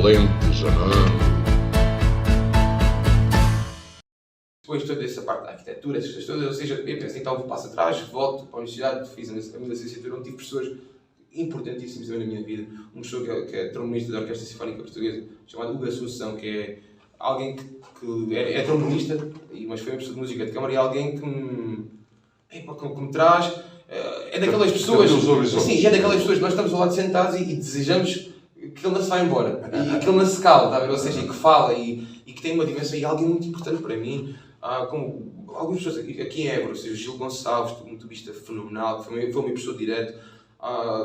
Alentejano. Depois de toda essa parte da arquitetura, essas coisas todas, ou seja, eu penso, então vou passo atrás, volto para a universidade, fiz a minha licenciatura, onde tive pessoas importantíssimas também na minha vida. Uma pessoa que é trombonista da Orquestra Sinfónica Portuguesa, chamado Hugo Assunção, que é alguém que é trombonista, mas foi uma pessoa de música de câmara, e alguém que me traz, é daquelas pessoas, sim, é daquelas pessoas que nós estamos ao lado sentados e desejamos que ele não se vá embora, e que ele não se cale, tá a ver? Ou seja, que fala e que tem uma dimensão, e alguém muito importante para mim, como algumas pessoas aqui em Évora, ou seja, o Gil Gonçalves, um tubista fenomenal, foi uma pessoa direto,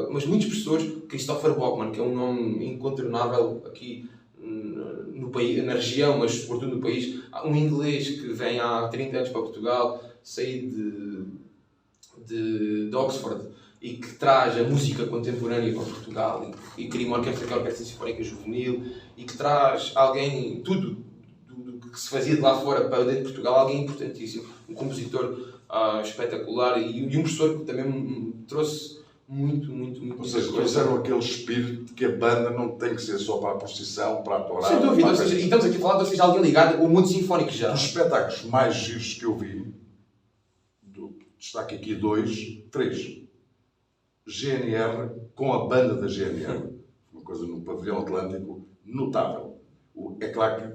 mas muitas pessoas, Christopher Bachmann, que é um nome incontornável aqui no país, na região, mas sobretudo no país, um inglês que vem há 30 anos para Portugal, saído de Oxford, e que traz a música contemporânea para Portugal, e cria uma orquestra, que é a Orquestra Sinfónica Juvenil, e que traz alguém, tudo que se fazia de lá fora para dentro de Portugal, alguém importantíssimo, um compositor espetacular, e um professor que também me trouxe muito. Ou seja, trouxeram aquele espírito de que a banda não tem que ser só para a procissão, para a tourada. Sem dúvida, ou seja, e estamos aqui a falar de alguém ligado ao mundo sinfónico já. Dos espetáculos mais giros que eu vi, destaque aqui 3. GNR com a banda da GNR. Uma coisa no pavilhão Atlântico notável. É claro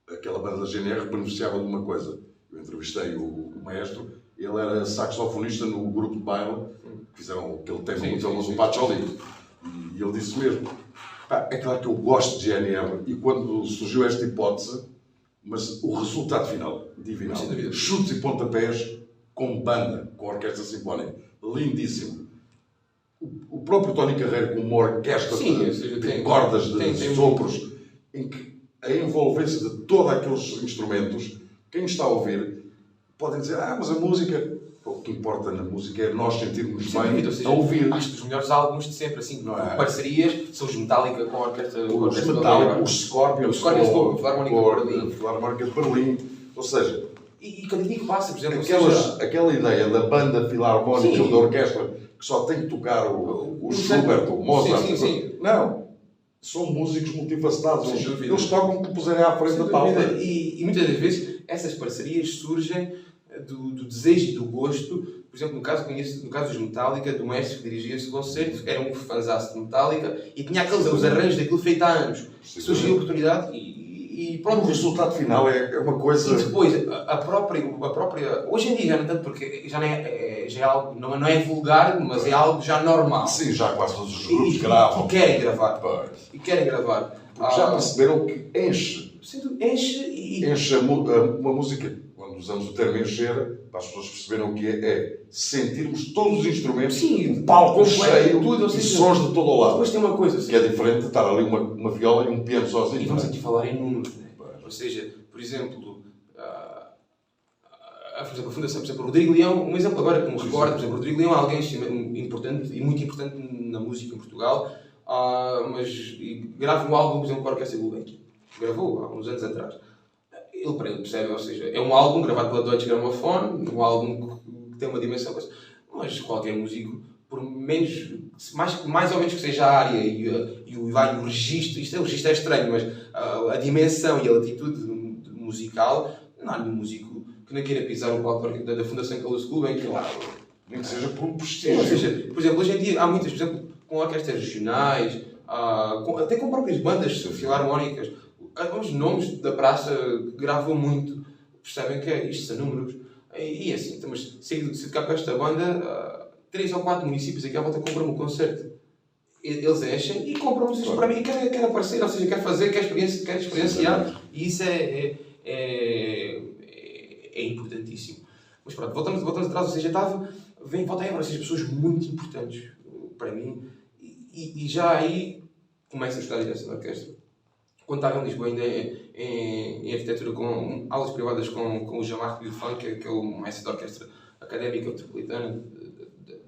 que aquela banda da GNR beneficiava de uma coisa. Eu entrevistei o maestro, ele era saxofonista no grupo de baile, que fizeram aquele tema muito famoso, o Pacholi. E ele disse mesmo, é claro que eu gosto de GNR, e quando surgiu esta hipótese, mas o resultado final, divinal, chutes e pontapés com banda, com a Orquestra Sinfónica, lindíssimo. O próprio Tony Carreiro, com uma orquestra de cordas, de sopros, em que a envolvência de todos aqueles instrumentos, quem está a ouvir, podem dizer, mas a música, o que importa na música é nós sentirmos bem a ouvir. Acho que os melhores álbuns de sempre, assim, não é? Parcerias, são os Metallica com a Orquestra. Os Metallica, os Scorpions, com a Filarmónica de Berlim. Ou seja, e cada dia que passa, por exemplo, aquela ideia da banda filarmónica ou da orquestra que só tem que tocar o Schubert, o Mozart. Sim. Não. São músicos multifacetados. Eles tocam o que puserem à frente da pauta. E muitas das vezes essas parcerias surgem do desejo e do gosto. Por exemplo, no caso dos Metallica, do mestre que dirigia esse concerto, era um fãzaço de Metallica e tinha os arranjos daquilo feito há anos. Surgiu a oportunidade e pronto. O resultado final é uma coisa... E depois, a própria... Hoje em dia já não tanto, porque já é algo, não é vulgar, mas é algo já normal. Sim, já quase todos os grupos gravam. E querem gravar. Porque já perceberam que enche uma música. Quando usamos o termo encher, para as pessoas perceberem o que é sentirmos todos os instrumentos, o palco cheio, tudo, e sons de todo o lado. Depois tem uma coisa que é diferente de estar ali uma viola e um piano sozinho. E vamos aqui falar em números, né? Ou seja, por exemplo, a Fundação, por exemplo, Rodrigo Leão, um exemplo agora que me recordo, por exemplo, Rodrigo Leão é alguém importante e muito importante na música em Portugal, mas grava um álbum, por exemplo, com a Orquestra Gulbenkian. Gravou há uns anos atrás. Ele percebe, ou seja, é um álbum gravado pela Deutsche Grammophon, um álbum que tem uma dimensão, mas qualquer músico, por menos, mais ou menos que seja a área e o registro, o registro é estranho, mas a dimensão e a atitude musical, não há nenhum músico que não queira pisar o palco da Fundação Carlos Gulbenkian, claro. Nem que seja por um prestígio. Ou seja, por exemplo, hoje em dia há muitas, por exemplo, com orquestras regionais, até com próprias bandas filarmónicas, os nomes da praça gravam muito, percebem que isto são números. E assim, mas se tocar com esta banda, 3 ou 4 municípios aqui à volta compram um concerto. Eles enchem e compram músicas para mim e quer aparecer, ou seja, quer fazer, quer experienciar, e isso é importantíssimo. Mas pronto, voltamos atrás, ou seja, vem volta aí, ou seja, pessoas muito importantes para mim, e já aí começo a estudar a direção da orquestra. Quando estava em Lisboa, ainda em arquitetura, com aulas privadas com o Jean-Marc Villefranc, que é o maestro da orquestra académica metropolitana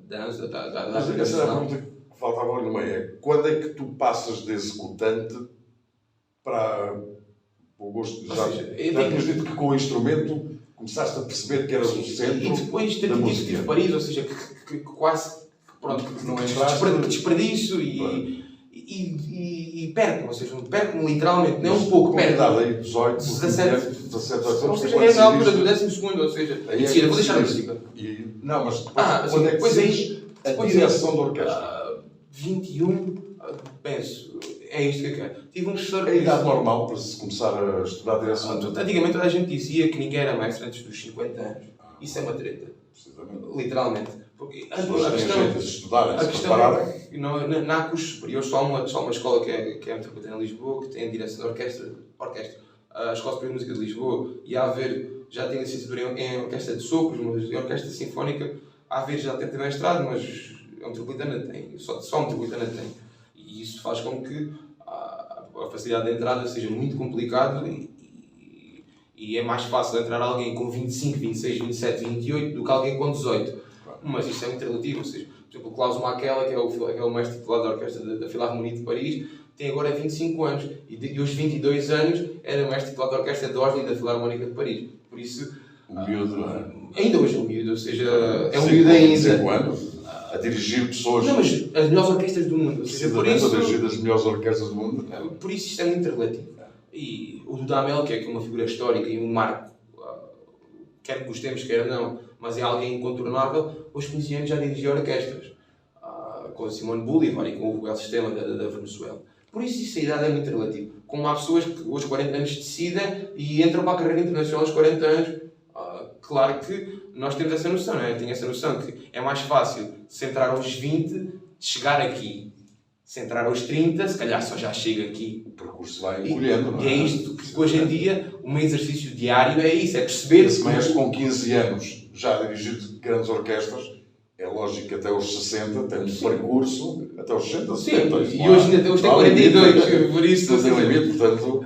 da ANSA, da Essa era a pergunta que faltava ali no meio. É quando é que tu passas de executante para o gosto? Já tinhas dito que com o instrumento começaste a perceber que eras o centro. E depois tive Paris, ou seja, que quase, pronto, que não é desperdício e percam, ou seja, percam literalmente, não é um pouco, Com a idade percam. aí, 18, 17, 17 ou anos, seja, é na altura do 12º, ou seja, aí sim, eu vou deixar a música. Não, mas depois, Sim, quando é que depois decides a depois direção da orquestra? 21, penso, é isto que eu quero. Tive um professor. É a idade normal para se começar a estudar a direção? Antigamente toda a gente dizia que ninguém era mestre antes dos 50 anos. Isso é uma treta. Precisamente. Literalmente. Porque As pessoas têm jeito de estudar, a se questão prepararem. é que não há cursos superiores, só uma escola que é metropolitana em Lisboa, que tem a direção de orquestra, a Escola Superior de Música de Lisboa, e a haver, já tem licenciatura em orquestra de sopros, mas em orquestra sinfónica, a haver já tem mestrado, mas a metropolitana tem, só a metropolitana tem. E isso faz com que a facilidade de entrada seja muito complicado e é mais fácil entrar alguém com 25, 26, 27, 28 do que alguém com 18. Mas isso é muito relativo, ou seja, por exemplo, o Klaus Makela, que é o mestre titular da orquestra da Philharmonie de Paris, tem agora 25 anos e aos 22 anos era mestre titular da orquestra de Oslo e da Filarmónica de Paris. Por isso, O miúdo, não é? ainda hoje é um miúdo, ou seja, é um miúdo ainda. 5 anos, a dirigir pessoas. Não, mas as melhores orquestras do mundo, ou seja, por isso, a dirigir as melhores orquestras do mundo. por isso isto é muito relativo. E o Dudamel, que é uma figura histórica e um marco, quer que gostemos, quer não, mas é alguém incontornável, aos 15 anos já dirigia orquestras, com a Simone Bolivar e com o El Sistema da Venezuela. Por isso a idade é muito relativa. Como há pessoas que aos 40 anos decidem e entram para a carreira internacional aos 40 anos, claro que nós temos essa noção, não é? Eu tenho essa noção que é mais fácil se entrar aos 20, chegar aqui. Se entrar aos 30, se calhar só já chega aqui. O percurso vai encolhendo, não é? E é isto que hoje em dia, o meu exercício diário é isso, é perceber... Se mesmo com 15 anos já a dirigir grandes orquestras, é lógico que até aos 60 tem um percurso, até aos 60, 70. Sim, e hoje ainda tem 42, por isso... Não tem limite, portanto,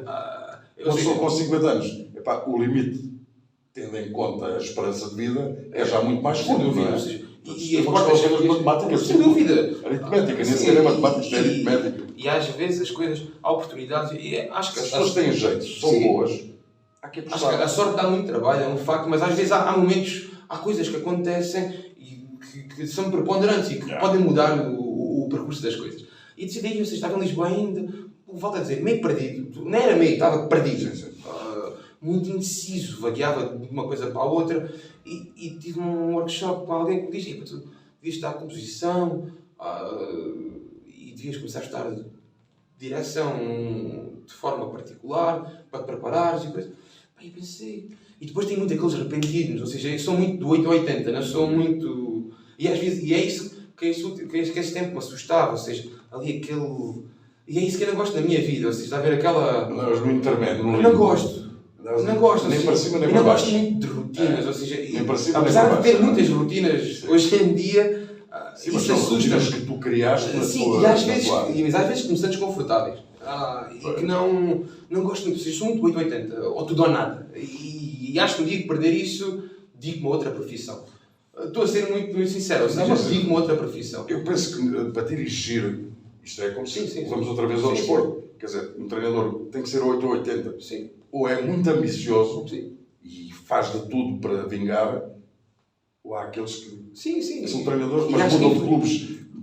eu uma sei, pessoa com 50 anos, epá, o limite, tendo em conta a esperança de vida, é já muito mais curto, não é? E as portas de matemática, sem dúvida. Aritmética, nem sequer é matemática, é aritmética. E às vezes as coisas, há oportunidades, e acho que as pessoas têm jeito, são boas. Há que acho que a sorte dá muito trabalho, é um facto, mas às vezes há momentos, há coisas que acontecem e que são preponderantes e que podem mudar o percurso das coisas. E decidi, vocês estavam em Lisboa ainda, volto a dizer, meio perdido, não era meio, estava perdido. Muito indeciso, vagueava de uma coisa para a outra e tive um workshop com alguém que me disse: tu devias estudar composição e devias começar a estudar direção de forma particular para te preparares e coisa. E pensei. E depois tenho muito aqueles repentinos, ou seja, eu sou muito do 8 ou 80, não sou muito. E às vezes, e é isso que esse tempo me assustava, ou seja, ali aquele. E é isso que eu não gosto da minha vida, ou seja, está a ver aquela. Mas no intermédio, não gosto. Não gosto, nem para cima nem para baixo. Não gosto baixo. muito de rotinas, ou seja, nem para cima, apesar nem de ter para baixo. muitas rotinas hoje em dia, Sim, mas isso são assusta. rotinas que tu criaste na Sim, tua... e às vezes começam desconfortáveis. E que não gosto muito, ou seja, sou muito 880, ou tudo ou nada. E acho que um dia que perder isso, digo-me outra profissão. Estou a ser muito, muito sincero, ou seja, digo-me outra profissão. Eu penso que para dirigir, isto é como se vamos outra vez ao Sim, desporto. Quer dizer, um treinador tem que ser 8 ou 80. Sim. Ou é muito ambicioso Sim. e faz de tudo para vingar, ou há aqueles que são treinadores, E mas acho mudam que- de clubes,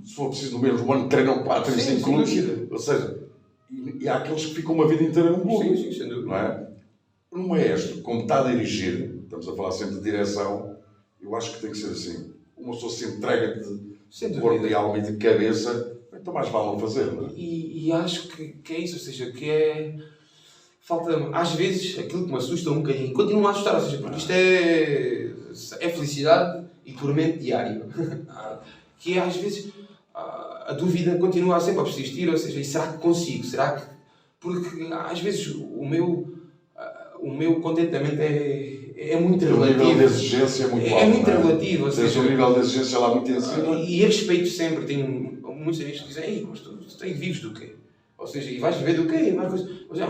se for preciso no mesmo ano, treinam 4 em Sim, 5 sem clubes. dúvida. Ou seja, e há aqueles que ficam uma vida inteira num clube. Sim, sem dúvida. Não é? Um maestro, como está a dirigir, estamos a falar sempre de direção, eu acho que tem que ser assim. Uma pessoa se entrega Sem de dúvida. corpo e alma e de cabeça, então mais vale não fazer, não é? E acho que é isso, ou seja, que é... Falta, às vezes, aquilo que me assusta um bocadinho. Continua a assustar, ou seja, porque isto é felicidade e tormento diário. Que é, às vezes, a dúvida continua sempre a persistir, ou seja, e será que consigo? Será que... Porque, às vezes, o meu contentamento é muito O relativo. nível de exigência é muito alto. É muito não relativo, ou Tens seja... um nível de exigência lá muito em cima. E eu respeito sempre, tenho muitos amigos que dizem: Ei, mas tu vives do quê? Ou seja, e vais viver do quê? Mas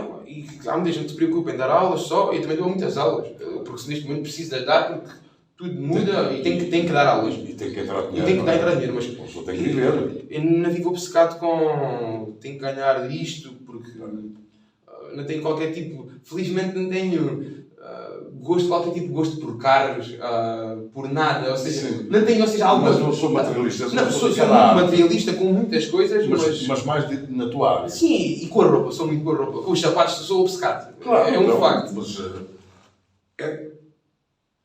há muita gente que se preocupa em dar aulas só, eu também dou muitas aulas, porque se neste momento preciso de dar, porque tudo muda e tem que dar aulas. E tem que entrar dinheiro. E tem que não é? entrar dinheiro, mas A pessoa tem que viver. eu não fico obcecado com tenho que ganhar isto, porque não tenho qualquer tipo, felizmente não tenho gosto, qualquer tipo de gosto por carros, por nada, ou seja, Sim. não tenho, ou seja, alguma... Mas não sou materialista. Não, sou de muito cada área. materialista com muitas coisas, Mas mais na tua área. Sim, e com a roupa, sou muito com a roupa. Com os sapatos sou obcecado. Claro, é um não, facto. Mas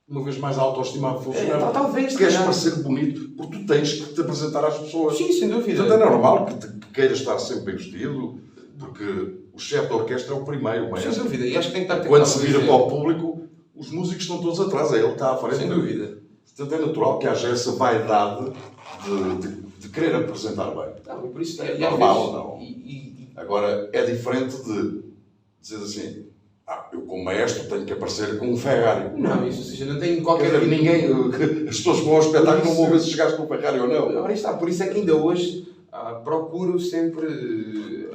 uma vez mais a autoestima a funcionar. Talvez, Queres calhar. parecer bonito, porque tu tens que te apresentar às pessoas. Sim, sem dúvida. Portanto, é normal que queiras estar sempre bem vestido, porque o chefe da orquestra é o primeiro, o Sem maestro. dúvida, e acho que tem que estar... Quando se vira para o público, os músicos estão todos atrás, é ele que está à frente. Sem dúvida. Portanto, é natural que haja essa vaidade de querer apresentar bem. Não, por isso, É e às normal, vezes- não. e- Agora, é diferente de dizer assim, eu como maestro tenho que aparecer com um Ferrari. Não, isso, ou seja, não tem Quer qualquer... dizer, ninguém, as pessoas que vão ao espetáculo não vão ver se chegaste com um Ferrari ou não. Ora está, por isso é que ainda hoje procuro sempre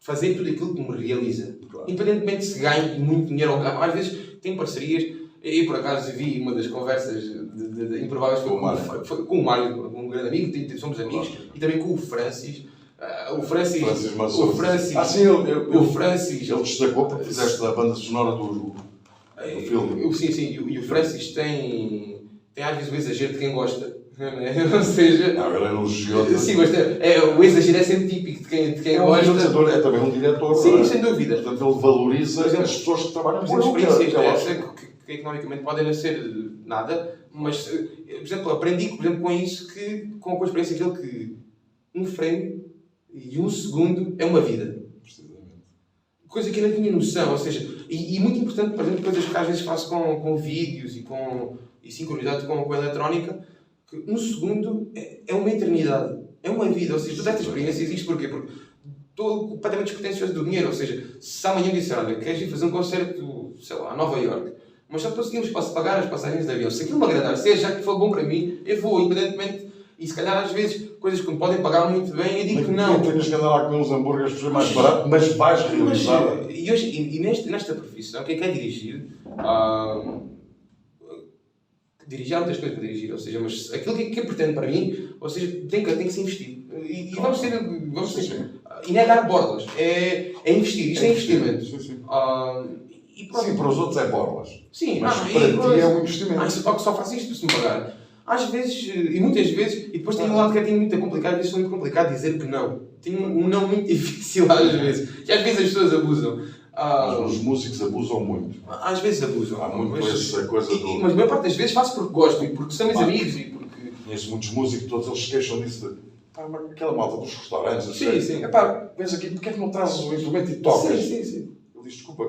fazer tudo aquilo que me realiza. Claro. Independentemente se ganhe muito dinheiro ou não. Às vezes tenho parcerias. Eu, por acaso, vi uma das conversas de improváveis Com o Mário. foi com o Mário, um grande amigo, somos amigos, Claro. e também com o Francis. O Francis sim, o Francis, ele destacou porque fizeste a banda sonora do filme. Sim, e o Francis tem às vezes o exagero de quem gosta. Ou seja, Não, ele elogiou. sim, mas o exagero é sempre típico de quem É um gosta. realizador, é também um diretor. Sim, não é? sem dúvida. Portanto, ele valoriza Por exemplo, as pessoas que trabalham Por com exemplo, ele. experiências que é dessa, ótimo. que economicamente podem não ser nada, mas, por exemplo, aprendi por exemplo, com isso que, com a experiência dele, que um frame e um segundo é uma vida. Precisamente. Coisa que eu não tinha noção, ou seja, e muito importante, por exemplo, coisas que às vezes faço com vídeos e sincronizado com a eletrónica, que um segundo é uma eternidade, é uma vida, ou seja, toda esta experiência existe porquê? Porque estou completamente despretensioso do dinheiro, ou seja, se amanhã me disser, olha, queres ir fazer um concerto, sei lá, a Nova Iorque, mas só conseguimos pagar as passagens de avião, se aquilo me agradar, se já que for bom para mim, eu vou, independentemente, e se calhar às vezes, coisas que me podem pagar muito bem, eu digo que não. Tens que andar lá com uns hambúrgueres por ser mais barato, mas vais realizar. E nesta profissão, quem quer dirigir, dirigir há muitas coisas para dirigir, ou seja, mas aquilo que pretende para mim, ou seja, tem que se investir. E vamos ser, e não é dar borlas, é investir, isto é investimento. Sim. E pronto. Sim, para os outros é borlas. Sim, mas e para ti depois- é um investimento. Só faço isto para se me pagar. Às vezes, e muitas vezes, e depois tem um lado que é muito complicado, às vezes é muito complicado dizer que não. Tem um não muito difícil às vezes. E às vezes as pessoas abusam. Mas os músicos abusam muito. Às vezes abusam. Há muito mas, essa coisa do. mas a maior parte das vezes faço porque gosto e porque são meus Claro. amigos e porque... Conheço muitos músicos, todos eles se queixam disso de. Pá, mas aquela malta dos restaurantes. Sim. Epá, vens aqui, porque é que não trazes o instrumento e tocas? Sim. Ele diz, desculpa,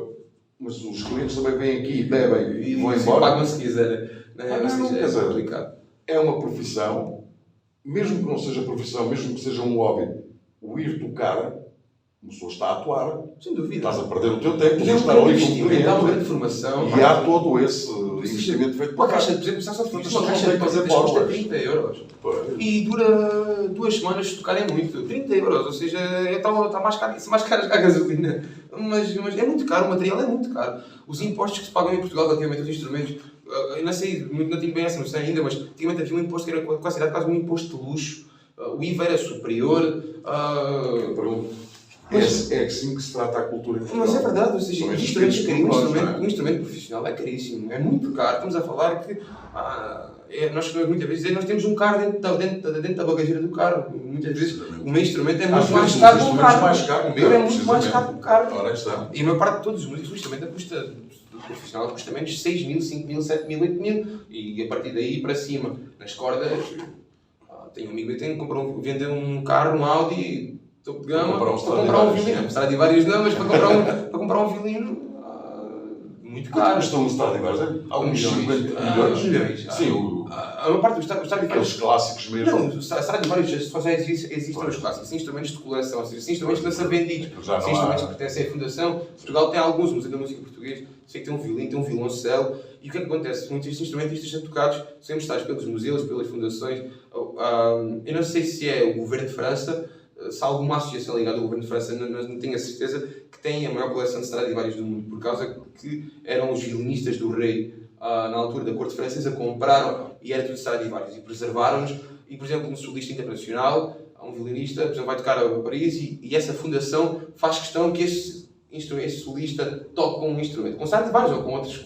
mas os clientes também vêm aqui, bebem e vão embora. Pagam se quiserem. Não, Ou seja, quer dizer, é complicado. É uma profissão, mesmo que não seja profissão, mesmo que seja um hobby, o ir tocar, uma pessoa está a atuar, Sem dúvida. estás a perder o teu tempo, E é um estar grande ali com o investimento, há uma grande cliente, formação. e há todo esse investimento feito Uma para caixa, cá. por exemplo, só Portanto, uma não caixa tem de que fazer pacotes custa borlas. 30 euros. Pois. E dura 2 semanas se tocar é muito. 30 euros, ou seja, está mais caro, isso é mais caro que a gasolina. Mas é muito caro, o material é muito caro. Os impostos que se pagam em Portugal relativamente aos instrumentos, eu não sei, não tenho bem essa noção ainda, mas antigamente havia um imposto que era considerado quase um imposto de luxo. O IVA era superior. Eu pergunto, é assim que se trata a cultura em Portugal. Mas é verdade, ou seja, São um estes instrumento, pequenos pormenores, não é? um instrumento profissional é caríssimo, é muito caro. Estamos a falar que nós muitas vezes nós temos um carro dentro da bagageira do carro. Muitas vezes o meu instrumento é muito mais caro que o carro. O meu é muito mais caro que o carro. Ora, está. E a maior parte de todos os músicos, o instrumento custa, profissional custa menos 6 mil, 5 mil, 7 mil, 8 mil. E a partir daí para cima, nas cordas, tenho um amigo que tem que vender um carro, um Audi, topo de gama, para comprar um violino. Stradivarius não, mas para comprar um violino, muito caro. Mas estão no Stradivarius, é? Alguns 50 milhões. milhões. Sim, A maior parte dos Stradivarius. aqueles clássicos mesmo. Não, os Stradivarius só existem os clássicos, instrumentos de coleção, ou seja, instrumentos que não são vendidos, Já não instrumentos há. que pertencem à Fundação. Portugal tem alguns, Museu da Música Portuguesa, sei que tem um violino, tem um violoncelo, e o que é que acontece? Muitos destes instrumentos são tocados, são emprestados pelos museus, pelas fundações. Eu não sei se é o governo de França, se há alguma associação ligada ao governo de França, não tenho a certeza, que tem a maior coleção de Stradivarius do mundo, por causa que eram os violinistas do rei, na altura da corte francesa, compraram e era tudo Stradivarius e preservaram-nos. E, por exemplo, um solista internacional, um violinista, por exemplo, vai tocar a Paris e essa fundação faz questão que esse solista toca um instrumento. Com Stradivarius ou com outros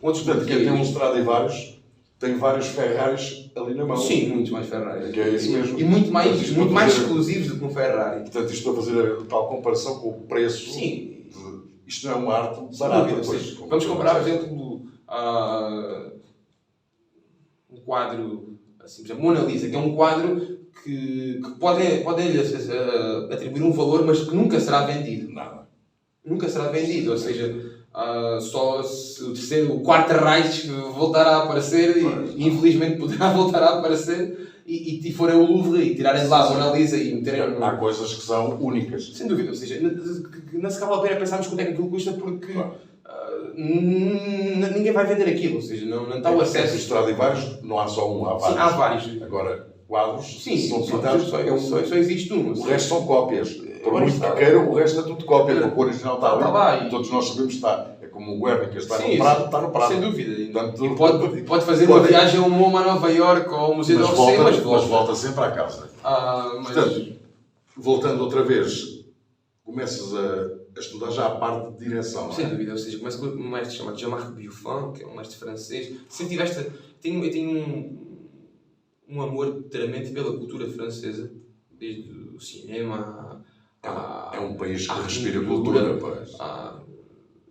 Portanto, quem tem um Stradivarius tem vários Ferraris ali na mão. Sim, muitos mais Ferraris. Que é isso mesmo. E muito mais exclusivos do que um Ferrari. Portanto, isto para fazer a tal comparação com o preço. Sim. Isto não é uma arte barata. Vamos comparar, por exemplo, um quadro, assim, por exemplo, Mona Lisa, que é um quadro que podem atribuir um valor, mas que nunca será vendido. Nada. Nunca será vendido, ou seja, só se o quarto Reich voltar a aparecer e infelizmente poderá voltar a aparecer e forem ao Louvre e tirarem de lá a Mona Lisa e meterem... Há coisas que são únicas. Sem dúvida, ou seja, não se vale a pena pensarmos quanto é que aquilo custa porque ninguém vai vender aquilo, ou seja, não está o acesso... Os Stradivarius não há só um, há vários. Sim, há vários. Agora, quadros sim, são pintados, só existe um. O resto são cópias. Por muito que queiram, o resto é tudo cópia, porque o original está lá. Todos nós sabemos que está. É como o Guernica está no Prado, está no Prado. Sem dúvida. Portanto, e pode fazer uma viagem a MoMA a Nova Iorque ou ao Museu d'Orsay, mas volta sempre à casa. Portanto, voltando outra vez, começas a estudar já a parte de direção. Sem dúvida, ou seja, começo com um mestre chamado Jean-Marc Buffon, que é um mestre francês. Sempre tiveste... Eu tenho um amor inteiramente pela cultura francesa, desde o cinema é um país que respira cultura, pois.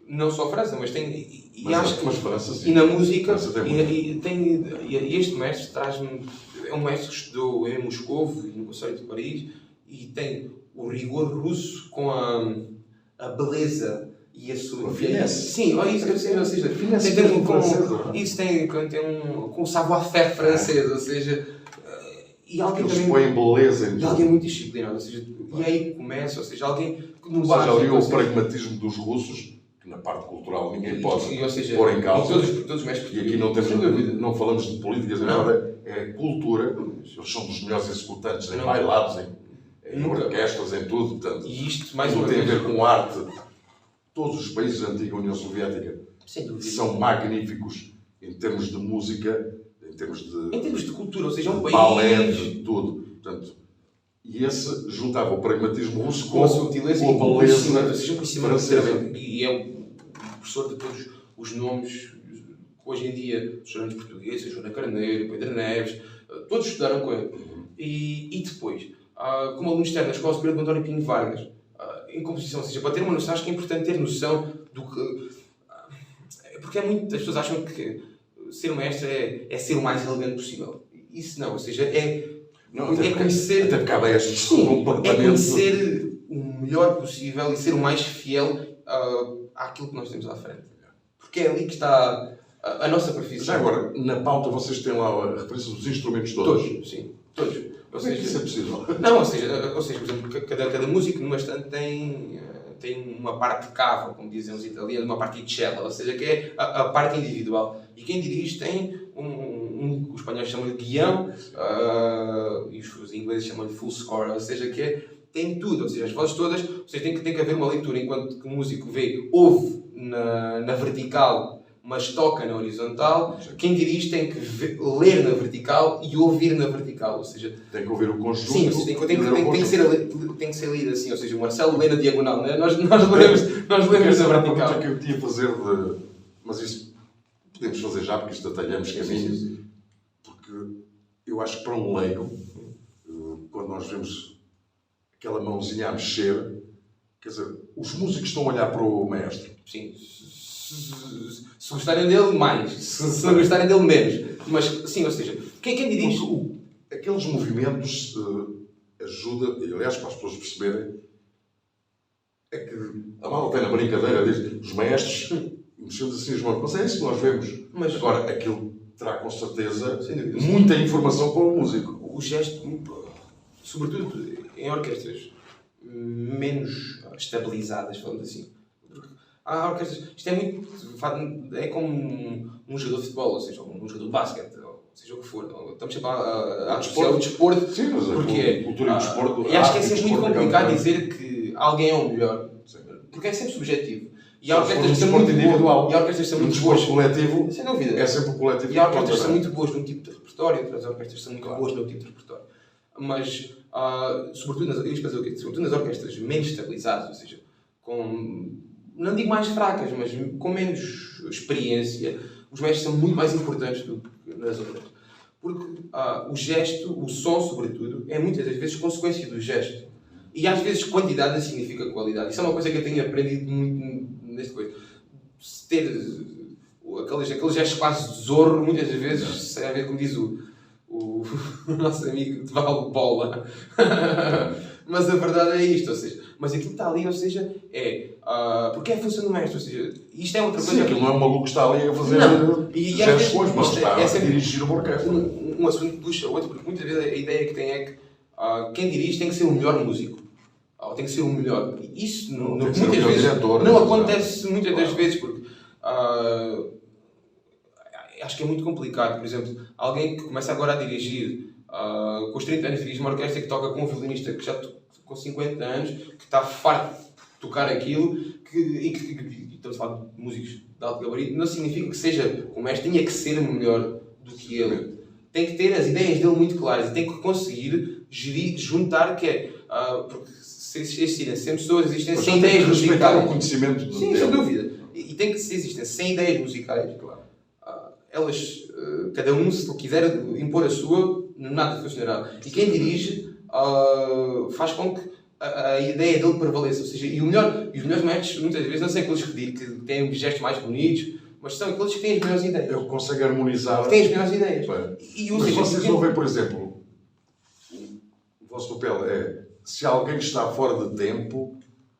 Não só a França, mas tem... Mas França, sim. E na música, e este mestre traz-me... É um mestre que estudou em Moscovo e no Conservatório de Paris e tem o rigor russo com a beleza e a sua... Sim, olha isso que eu sei, ou seja, com o savoir-faire francês, ou seja... E alguém também põe beleza em tudo. E alguém muito disciplinado, ou seja, e aí começa, ou seja, alguém que no básico... Ou seja, ali o pragmatismo dos russos, que na parte cultural ninguém pode pôr em causa. Todos e aqui não falamos de políticas, nada, é cultura. Eles são dos melhores executantes em bailados, em orquestras, em tudo. Portanto, e isto, mais tudo tem a ver com arte. Todos os países da antiga União Soviética são magníficos em termos de música, em termos de cultura, ou seja, é um país... balé, de tudo. Portanto, e esse juntava o pragmatismo russo com a sutileza e a beleza francesa. E é o professor de todos os nomes que hoje em dia, os estudantes portugueses, Joana Carneiro, Pedro Neves, todos estudaram com ele. E depois, como aluno externo na Escola Superior de António Pinho Vargas, em composição, ou seja, para ter uma noção, acho que é importante ter noção do que... Porque as pessoas acham que ser um mestre é ser o mais elegante possível. Isso não, ou seja, conhecer... Até porque há mestres completamente... É conhecer o melhor possível e ser o mais fiel àquilo que nós temos à frente. Porque é ali que está a nossa profissão. Já agora, na pauta vocês têm lá a referência dos instrumentos todos? Todos, sim. Todos. Ou seja, isso é possível? Não, ou seja, por exemplo, cada músico numa estante tem uma parte de cava, como dizem os italianos, uma parte de cella, ou seja, que é a parte individual. E quem dirige tem os espanhóis chamam de guião e os ingleses chamam de full score, ou seja, que tem tudo, ou seja, as vozes todas, ou seja, tem que haver uma leitura enquanto que o músico ouve na vertical, mas toca na horizontal. Quem dirige tem que ler na vertical e ouvir na vertical, ou seja... Tem que ouvir o conjunto. Sim, tem que ser lido assim, ou seja, o Marcelo lê na diagonal, né? nós lemos na vertical. Uma que eu tinha a fazer mas isso podemos fazer já, porque isto atalhamos caminhos. Porque eu acho que para um leigo, quando nós vemos aquela mãozinha a mexer, quer dizer, os músicos estão a olhar para o maestro. Sim. Se gostarem dele, mais. Se não gostarem dele, menos. Mas, sim, ou seja, quem dirige... Aqueles movimentos ajuda, e aliás, para as pessoas perceberem, é que a malta tem na brincadeira, diz, os maestros mexendo assim as mãos. Mas é isso que nós vemos. Mas agora, aquilo terá com certeza muita informação para o músico. O gesto, sobretudo em orquestras menos estabilizadas, falando assim. Há orquestras, isto é muito... É como um jogador de futebol, ou seja, um jogador de basquete, ou seja o que for. Estamos sempre a associar o desporto. Sim, mas a cultura e o desporto... E acho que é sempre muito complicado dizer que alguém é o melhor. Porque é sempre subjetivo. E há orquestras que são muito individual. E há orquestras que são muito boas. Coletivo, sem dúvida. É sempre o coletivo. E há orquestras que são muito boas num tipo de repertório, outras orquestras que são muito boas num tipo de repertório. Mas, sobretudo nas orquestras menos estabilizadas, ou seja, não digo mais fracas, mas com menos experiência, os mestres são muito mais importantes do que nas outras. Porque o gesto, o som sobretudo, é muitas das vezes consequência do gesto. E às vezes quantidade não significa qualidade. Isso é uma coisa que eu tenho aprendido muito nesta coisa. Ter aqueles gestos quase de zorro, muitas das vezes, tem a ver, como diz o nosso amigo de bola. Mas a verdade é isto, ou seja, mas aquilo que está ali, ou seja, porque é a função do mestre, ou seja, isto é outra coisa. Sim, aquilo não é um maluco que está ali a fazer gestos, mas está a dirigir uma orquestra. Um assunto que puxa o outro, porque muitas vezes a ideia que tem é que quem dirige tem que ser o melhor músico. Ou tem que ser o melhor. E isso muitas vezes não acontece muitas das vezes, porque acho que é muito complicado. Por exemplo, alguém que começa agora a dirigir, com os 30 anos dirige uma orquestra que toca com um violinista que já com 50 anos, que está farto de tocar aquilo, e estamos a falar de músicos de alto gabarito, não significa que seja o mestre, tinha que ser melhor do que ele. Tem que ter as ideias dele muito claras e tem que conseguir gerir, juntar, porque se existirem 100 pessoas, existem 100 ideias musicais. O conhecimento do Sim, sem dúvida. E tem que, se existem 100 ideias musicais, claro, elas, cada um, se quiser impor a sua, nada funcionará. E quem dirige faz com que a ideia dele prevaleça. Ou seja, os melhores mestres, muitas vezes, não são aqueles que têm gestos mais bonitos, mas são aqueles que têm as melhores ideias. Ele consegue harmonizar. Que têm as melhores ideias. Mas vocês ouvem, por exemplo, o vosso papel é, se alguém está fora de tempo,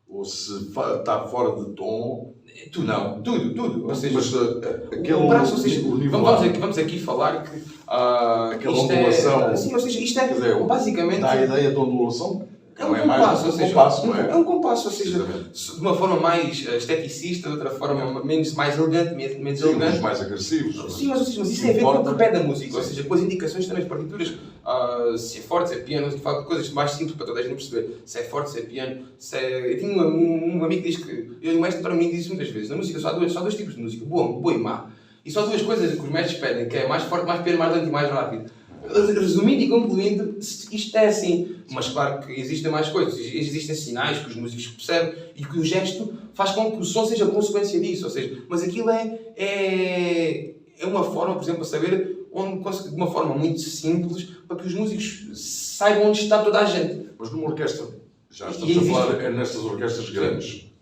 ou se está fora de tom... Tudo. Ou seja, mas aquele braço, ou seja, vamos aqui falar que... aquela ondulação... Sim, ou seja, isto é, dizer, basicamente... Dá a ideia de ondulação? É um compasso, ou seja, é um compasso, ou seja, de uma forma mais esteticista, de outra forma mais elegante, menos elegante. Mais agressivos. Sim, mas isso tem a ver com o pé da música, ou seja, com as indicações também, as partituras, se é forte, se é piano, se fala de coisas mais simples para toda a gente perceber, se é forte, se é piano, Eu tinha um amigo que diz que, o mestre para mim diz muitas vezes, na música só há dois tipos de música, boa e má, e só há duas coisas que os mestres pedem, que é mais forte, mais piano, mais lento e mais rápido. Resumindo e concluindo, isto é assim. Mas claro que existem mais coisas. Existem sinais que os músicos percebem e que o gesto faz com que o som seja consequência disso. Ou seja, mas aquilo é uma forma, por exemplo, a saber de uma forma muito simples para que os músicos saibam onde está toda a gente. Mas numa orquestra, já estamos a falar nestas orquestras grandes,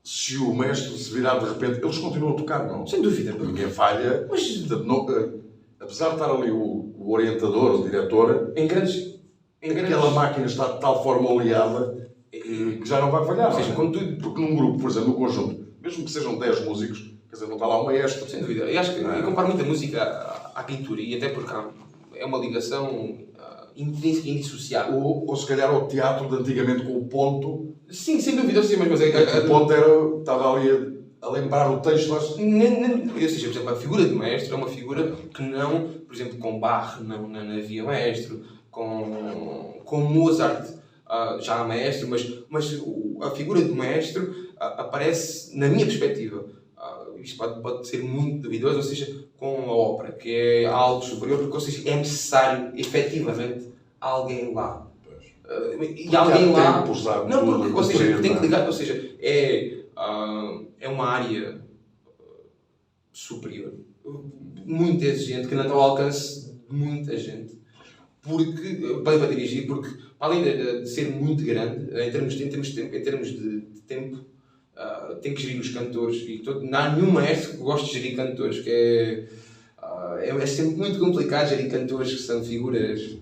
se o mestre se virar de repente, eles continuam a tocar, não? Sem dúvida. Ninguém falha. Mas... apesar de estar ali o orientador, o diretor, aquela máquina está de tal forma oleada que já não vai falhar. Ou seja, contudo, porque num grupo, por exemplo, no conjunto, mesmo que sejam 10 músicos, quer dizer, não está lá um maestro. Sem dúvida. Eu acho que eu comparo muito a música à pintura, e até porque é uma ligação intrínseca e indissociável. Ou se calhar ao teatro de antigamente com o ponto. Sim, sem dúvida, sim, mas o ponto estava ali a lembrar o texto. Ou seja, por exemplo, a figura do maestro é uma figura que não, por exemplo, com Bach não havia maestro, com Mozart já há maestro, mas a figura do maestro aparece, na minha perspectiva, isto pode ser muito duvidoso, ou seja, com a ópera, que é algo superior, porque, ou seja, é necessário, efetivamente, alguém lá. E alguém lá... Não, porque, ou seja, tem que ligar, ou seja, é uma área superior, muito exigente, que não está ao alcance de muita gente, para dirigir, porque além de ser muito grande, em termos de tempo, tem que gerir os cantores, e não há nenhum maestro que goste de gerir cantores, que é sempre muito complicado gerir cantores que são figuras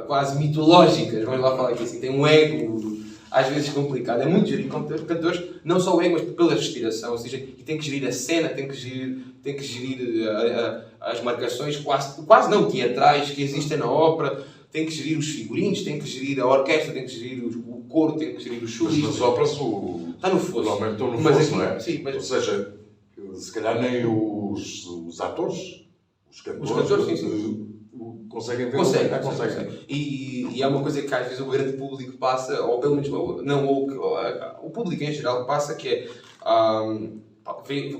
quase mitológicas, vamos lá falar aqui assim, tem um ego às vezes complicado. É muito gerir cantores, não só o ego, mas pela respiração, ou seja, e tem que gerir a cena, tem que gerir as marcações quase não teatrais que existem na ópera, tem que gerir os figurinos, tem que gerir a orquestra, tem que gerir o coro, tem que gerir os chulos. Mas nas óperas está no fosso. Normalmente estão no fosso, não é? Sim, mas... Ou seja, se calhar nem os atores, os cantores sim. Conseguem ver. Conseguem. E há uma coisa que às vezes o grande público passa, ou pelo menos o público em geral passa, que é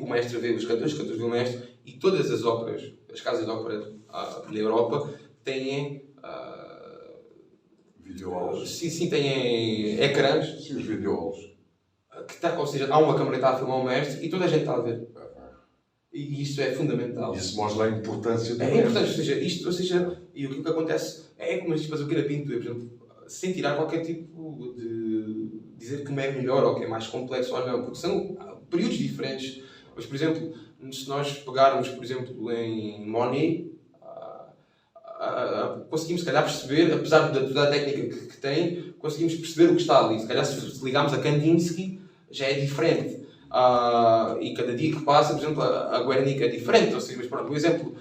o maestro vê os cantores vê o mestre, e todas as óperas, as casas de ópera na Europa têm videoaulas. Sim, têm ecrãs. Sim, os videoaulas. ou seja, há uma câmara que está a filmar o maestro e toda a gente está a ver. E isto é fundamental. Isso mostra a importância do É maestro. importante, ou seja, e o que é que acontece é como se fazer o que na pintura, por exemplo, sem tirar qualquer tipo de dizer que é melhor ou que é mais complexo ou não, porque são períodos diferentes. Mas, por exemplo, se nós pegarmos, por exemplo, em Monet, conseguimos, se calhar, perceber, apesar de toda a técnica que tem, conseguimos perceber o que está ali. Se calhar, se ligarmos a Kandinsky, já é diferente. E cada dia que passa, por exemplo, a Guernica é diferente. Ou seja, mas pronto, um exemplo.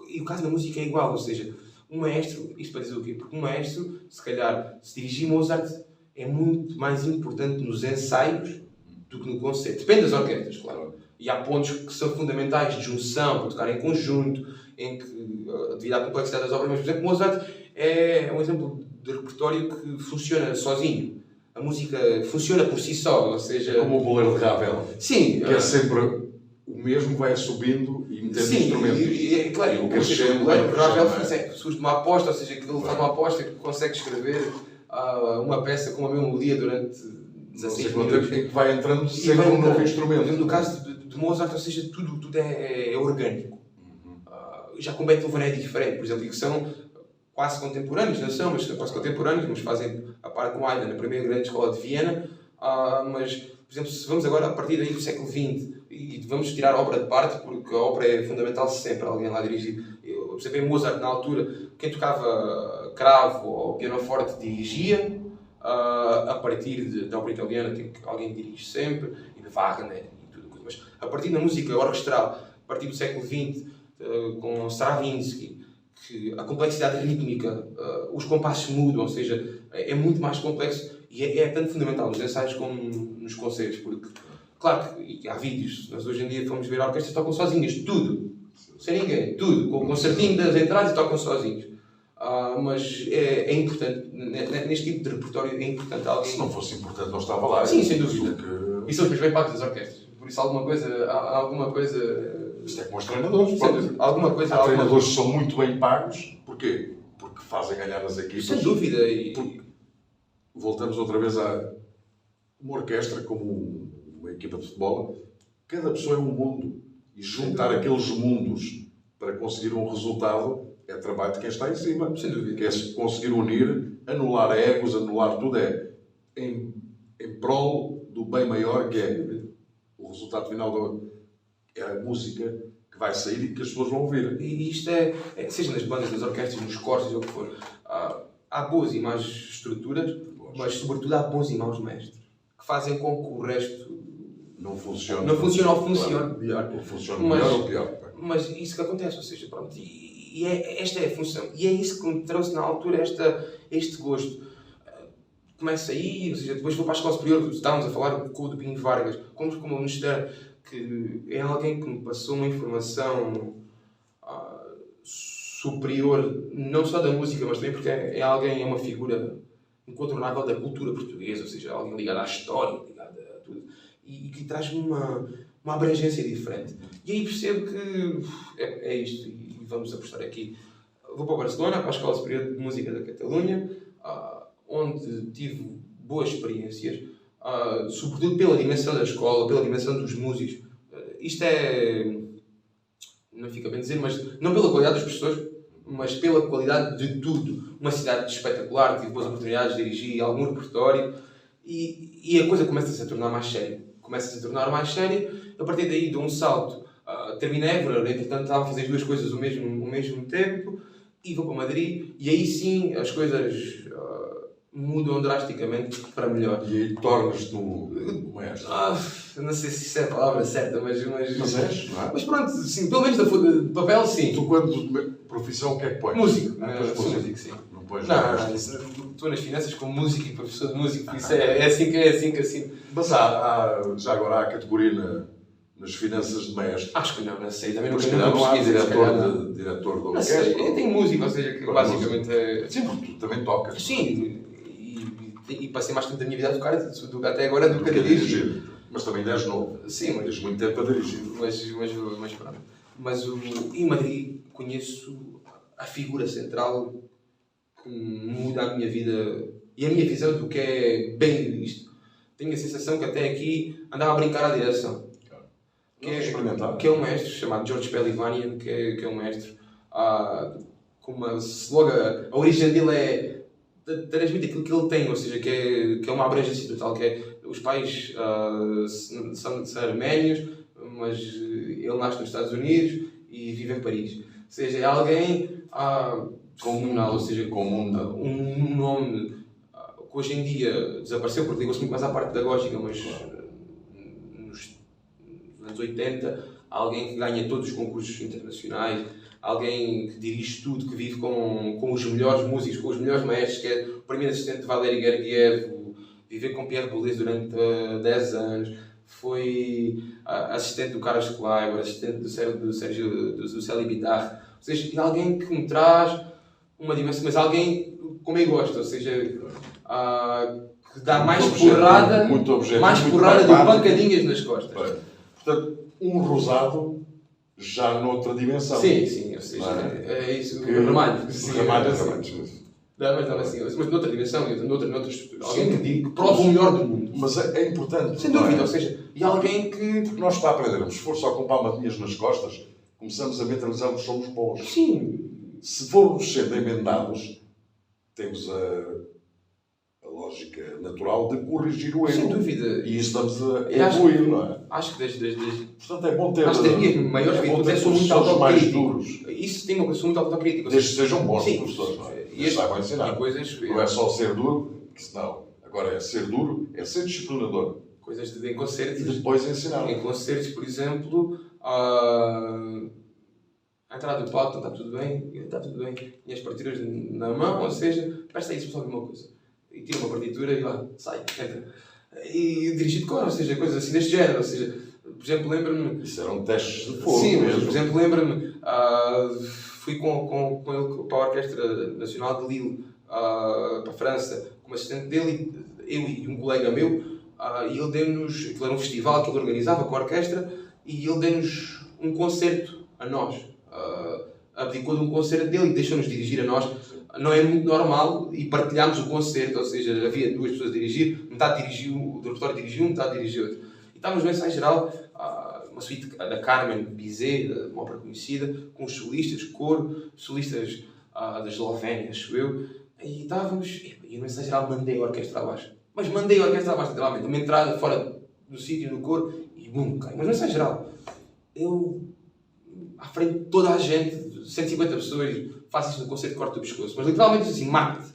E o caso da música é igual, ou seja, um maestro, isto para dizer o quê? Porque um maestro, se calhar, se dirigir Mozart, é muito mais importante nos ensaios do que no concerto. Depende das orquestras, claro. E há pontos que são fundamentais de junção, para tocar em conjunto, em que, devido à complexidade das obras, mas, por exemplo, Mozart é um exemplo de repertório que funciona sozinho. A música funciona por si só, ou seja... Como o bolero de Ravel. Sim. Que é sempre o mesmo, vai subindo e metendo instrumentos. Claro, o bolero de Ravel surge de uma aposta, ou seja, que ele faz uma aposta que consegue escrever uma peça com a mesma melodia durante 16 minutos. E que vai entrando sempre um novo instrumento. No caso de Mozart, ou seja, tudo é orgânico. Já com Beethoven é diferente, por exemplo, que são quase contemporâneos, não são, mas são quase contemporâneos, mas fazem a par com Haydn, na primeira grande escola de Viena. Mas, por exemplo, se vamos agora a partir daí do século XX e vamos tirar a obra de parte, porque a obra é fundamental sempre, alguém lá dirigir. Por exemplo, em Mozart, na altura, quem tocava cravo ou pianoforte dirigia, a partir da ópera italiana, que alguém dirige sempre, e de Wagner e tudo. Mas a partir da música orquestral, a partir do século XX, com Stravinsky, que a complexidade rítmica, os compassos mudam, ou seja, é muito mais complexo e é tanto fundamental nos ensaios como nos concertos, porque, claro que há vídeos, nós hoje em dia fomos ver orquestras tocam sozinhas, tudo, sem ninguém, tudo, com o concertinho das entradas e tocam sozinhos. Mas é importante, neste tipo de repertório, é importante alguém... Se não fosse importante, não estava lá. Sim, sem dúvida. E são os meus bem pagos das orquestras, por isso alguma coisa... Isto é como os treinadores. Alguma coisa... Há treinadores que são muito bem pagos. Porquê? Porque fazem ganhar as equipas. Sem dúvida. Voltamos outra vez a uma orquestra como uma equipa de futebol. Cada pessoa é um mundo. E juntar aqueles mundos para conseguir um resultado é trabalho de quem está em cima. Sem dúvida. Que é conseguir unir, anular egos, anular tudo. É em prol do bem maior, que é o resultado final é a música que vai sair e que as pessoas vão ouvir. E isto seja nas bandas, nas orquestras, nos cortes, ou o que for, há boas e más estruturas, mas sobretudo há bons e maus mestres, que fazem com que o resto não funcione. Não funciona ou funcione melhor. Ou funcione melhor ou pior. Mas isso que acontece, ou seja, pronto, esta é a função. E é isso que me trouxe na altura este gosto. Começa aí, ou seja, depois vou para a escola superior, estávamos a falar com o Domingos Vargas, como o Ministério, que é alguém que me passou uma informação superior, não só da música, mas também porque é uma figura incontornável da cultura portuguesa, ou seja, alguém ligado à história, ligado a tudo, e que traz-me uma abrangência diferente. E aí percebo que é isto, e vamos apostar aqui. Vou para Barcelona, para a Escola Superior de Música da Catalunha, onde tive boas experiências, sobretudo pela dimensão da escola, pela dimensão dos músicos. Isto não fica bem dizer, mas não pela qualidade dos professores, mas pela qualidade de tudo. Uma cidade espetacular, tive boas oportunidades de dirigir algum repertório e a coisa começa-se a tornar mais séria. A partir daí dou um salto. Terminei Évora, entretanto estava a fazer as duas coisas ao mesmo tempo e vou para Madrid e aí sim as coisas mudam drasticamente para melhor. E aí tornas-te um maestro. Não sei se isso é a palavra certa, mas és, não é? Mas pronto, sim, pelo menos de papel, sim. Tu, quando profissão, o que é que pões? Músico. Sou músico, sim. Não pões estou nas finanças como músico e professor de músico, isso é assim que assim. Mas já agora há a categoria nas finanças de maestro. Acho que não sei. Também Mas não há pesquisa, diretor de orquestra. Eu tenho música, ou seja, que basicamente é... Sim, porque tu também tocas. Sim, e passei mais tempo da minha vida a tocar até agora do que a dirigir. Mas também és novo. Sim, mas... Tens muito tempo a dirigir. Mas pronto. Mas em Madrid conheço a figura central que muda a minha vida e a minha visão do que é bem isto. tenho a sensação que até aqui andava a brincar à direção. Que é um mestre chamado George Pelivanian, que é um mestre com uma slogan. A origem dele é transmite aquilo que ele tem, ou seja, que é uma abrangência total, que é os pais são arménios, mas ele nasce nos Estados Unidos e vive em Paris. Ou seja, é alguém comunal, ou seja, com um nome que hoje em dia desapareceu porque ligou-se muito mais à parte pedagógica, mas nos anos 80, alguém que ganha todos os concursos internacionais, alguém que dirige tudo, que vive com os melhores músicos, com os melhores maestros, que é o primeiro assistente de Valery Gergiev, viver com Pierre Boulez durante 10 anos, foi assistente do Carlos Kleiber, assistente do Célie Bitar, ou seja, é alguém que me traz uma dimensão, mas alguém como eu gosto, ou seja, que dá mais porrada do que pancadinhas nas costas. Bem, portanto, um rosado já noutra dimensão. Sim, ou seja, é isso, o ramalho. Mas assim, mas noutra dimensão, alguém que prova o melhor do mundo. Mas é importante. Sem dúvida, ou seja, e alguém que... Porque nós para aprendermos, se for só com palmadinhas nas costas, começamos a mentalizar que somos bons. Sim. Se formos sendo emendados, temos a lógica natural de corrigir o erro. Sem dúvida. E isso estamos a evoluir, não é? Acho que desde... Portanto, é bom ter... Acho que as minhas maiores virtudes é sou muito autocrítico. Isso tem uma coisa muito autocrítica. Desde que sejam bons professores, não é? E saibam ensinar. Coisas... Não é só ser duro, que senão... Agora, é ser duro, é ser disciplinador. Coisas em concertos... E depois ensinar. Em concertos, por exemplo... A entrada do palco, está tudo bem, e as partituras na mão, ou seja, presta isso para uma coisa. E tira uma partitura e lá, sai, entra. E dirigir de cor, ou seja, coisas assim deste género, ou seja, por exemplo, lembro-me... Isso eram testes de fogo. Sim, mesmo. Por exemplo, lembro-me, fui com ele para a Orquestra Nacional de Lille, para a França, como assistente dele, eu e um colega meu, e ele deu-nos, aquilo era um festival que ele organizava com a orquestra, e ele deu-nos um concerto a nós. Abdicou de um concerto dele e deixou-nos dirigir a nós. Não é muito normal e partilhámos o concerto, ou seja, havia duas pessoas a dirigir, metade dirigiu, o diretor dirigiu, metade dirigiu outro. E estávamos no ensaio geral, uma suíte da Carmen Bizet, uma ópera conhecida, com os solistas, coro, solistas da Eslovénia, acho eu, e estávamos, e no ensaio geral mandei a orquestra abaixo. Mas mandei a orquestra abaixo, literalmente, uma entrada fora do sítio, no coro, e bum, cai. Mas no ensaio geral, eu, à frente de toda a gente, 150 pessoas, faço isto no concerto de corte do pescoço, mas literalmente assim, mate-te.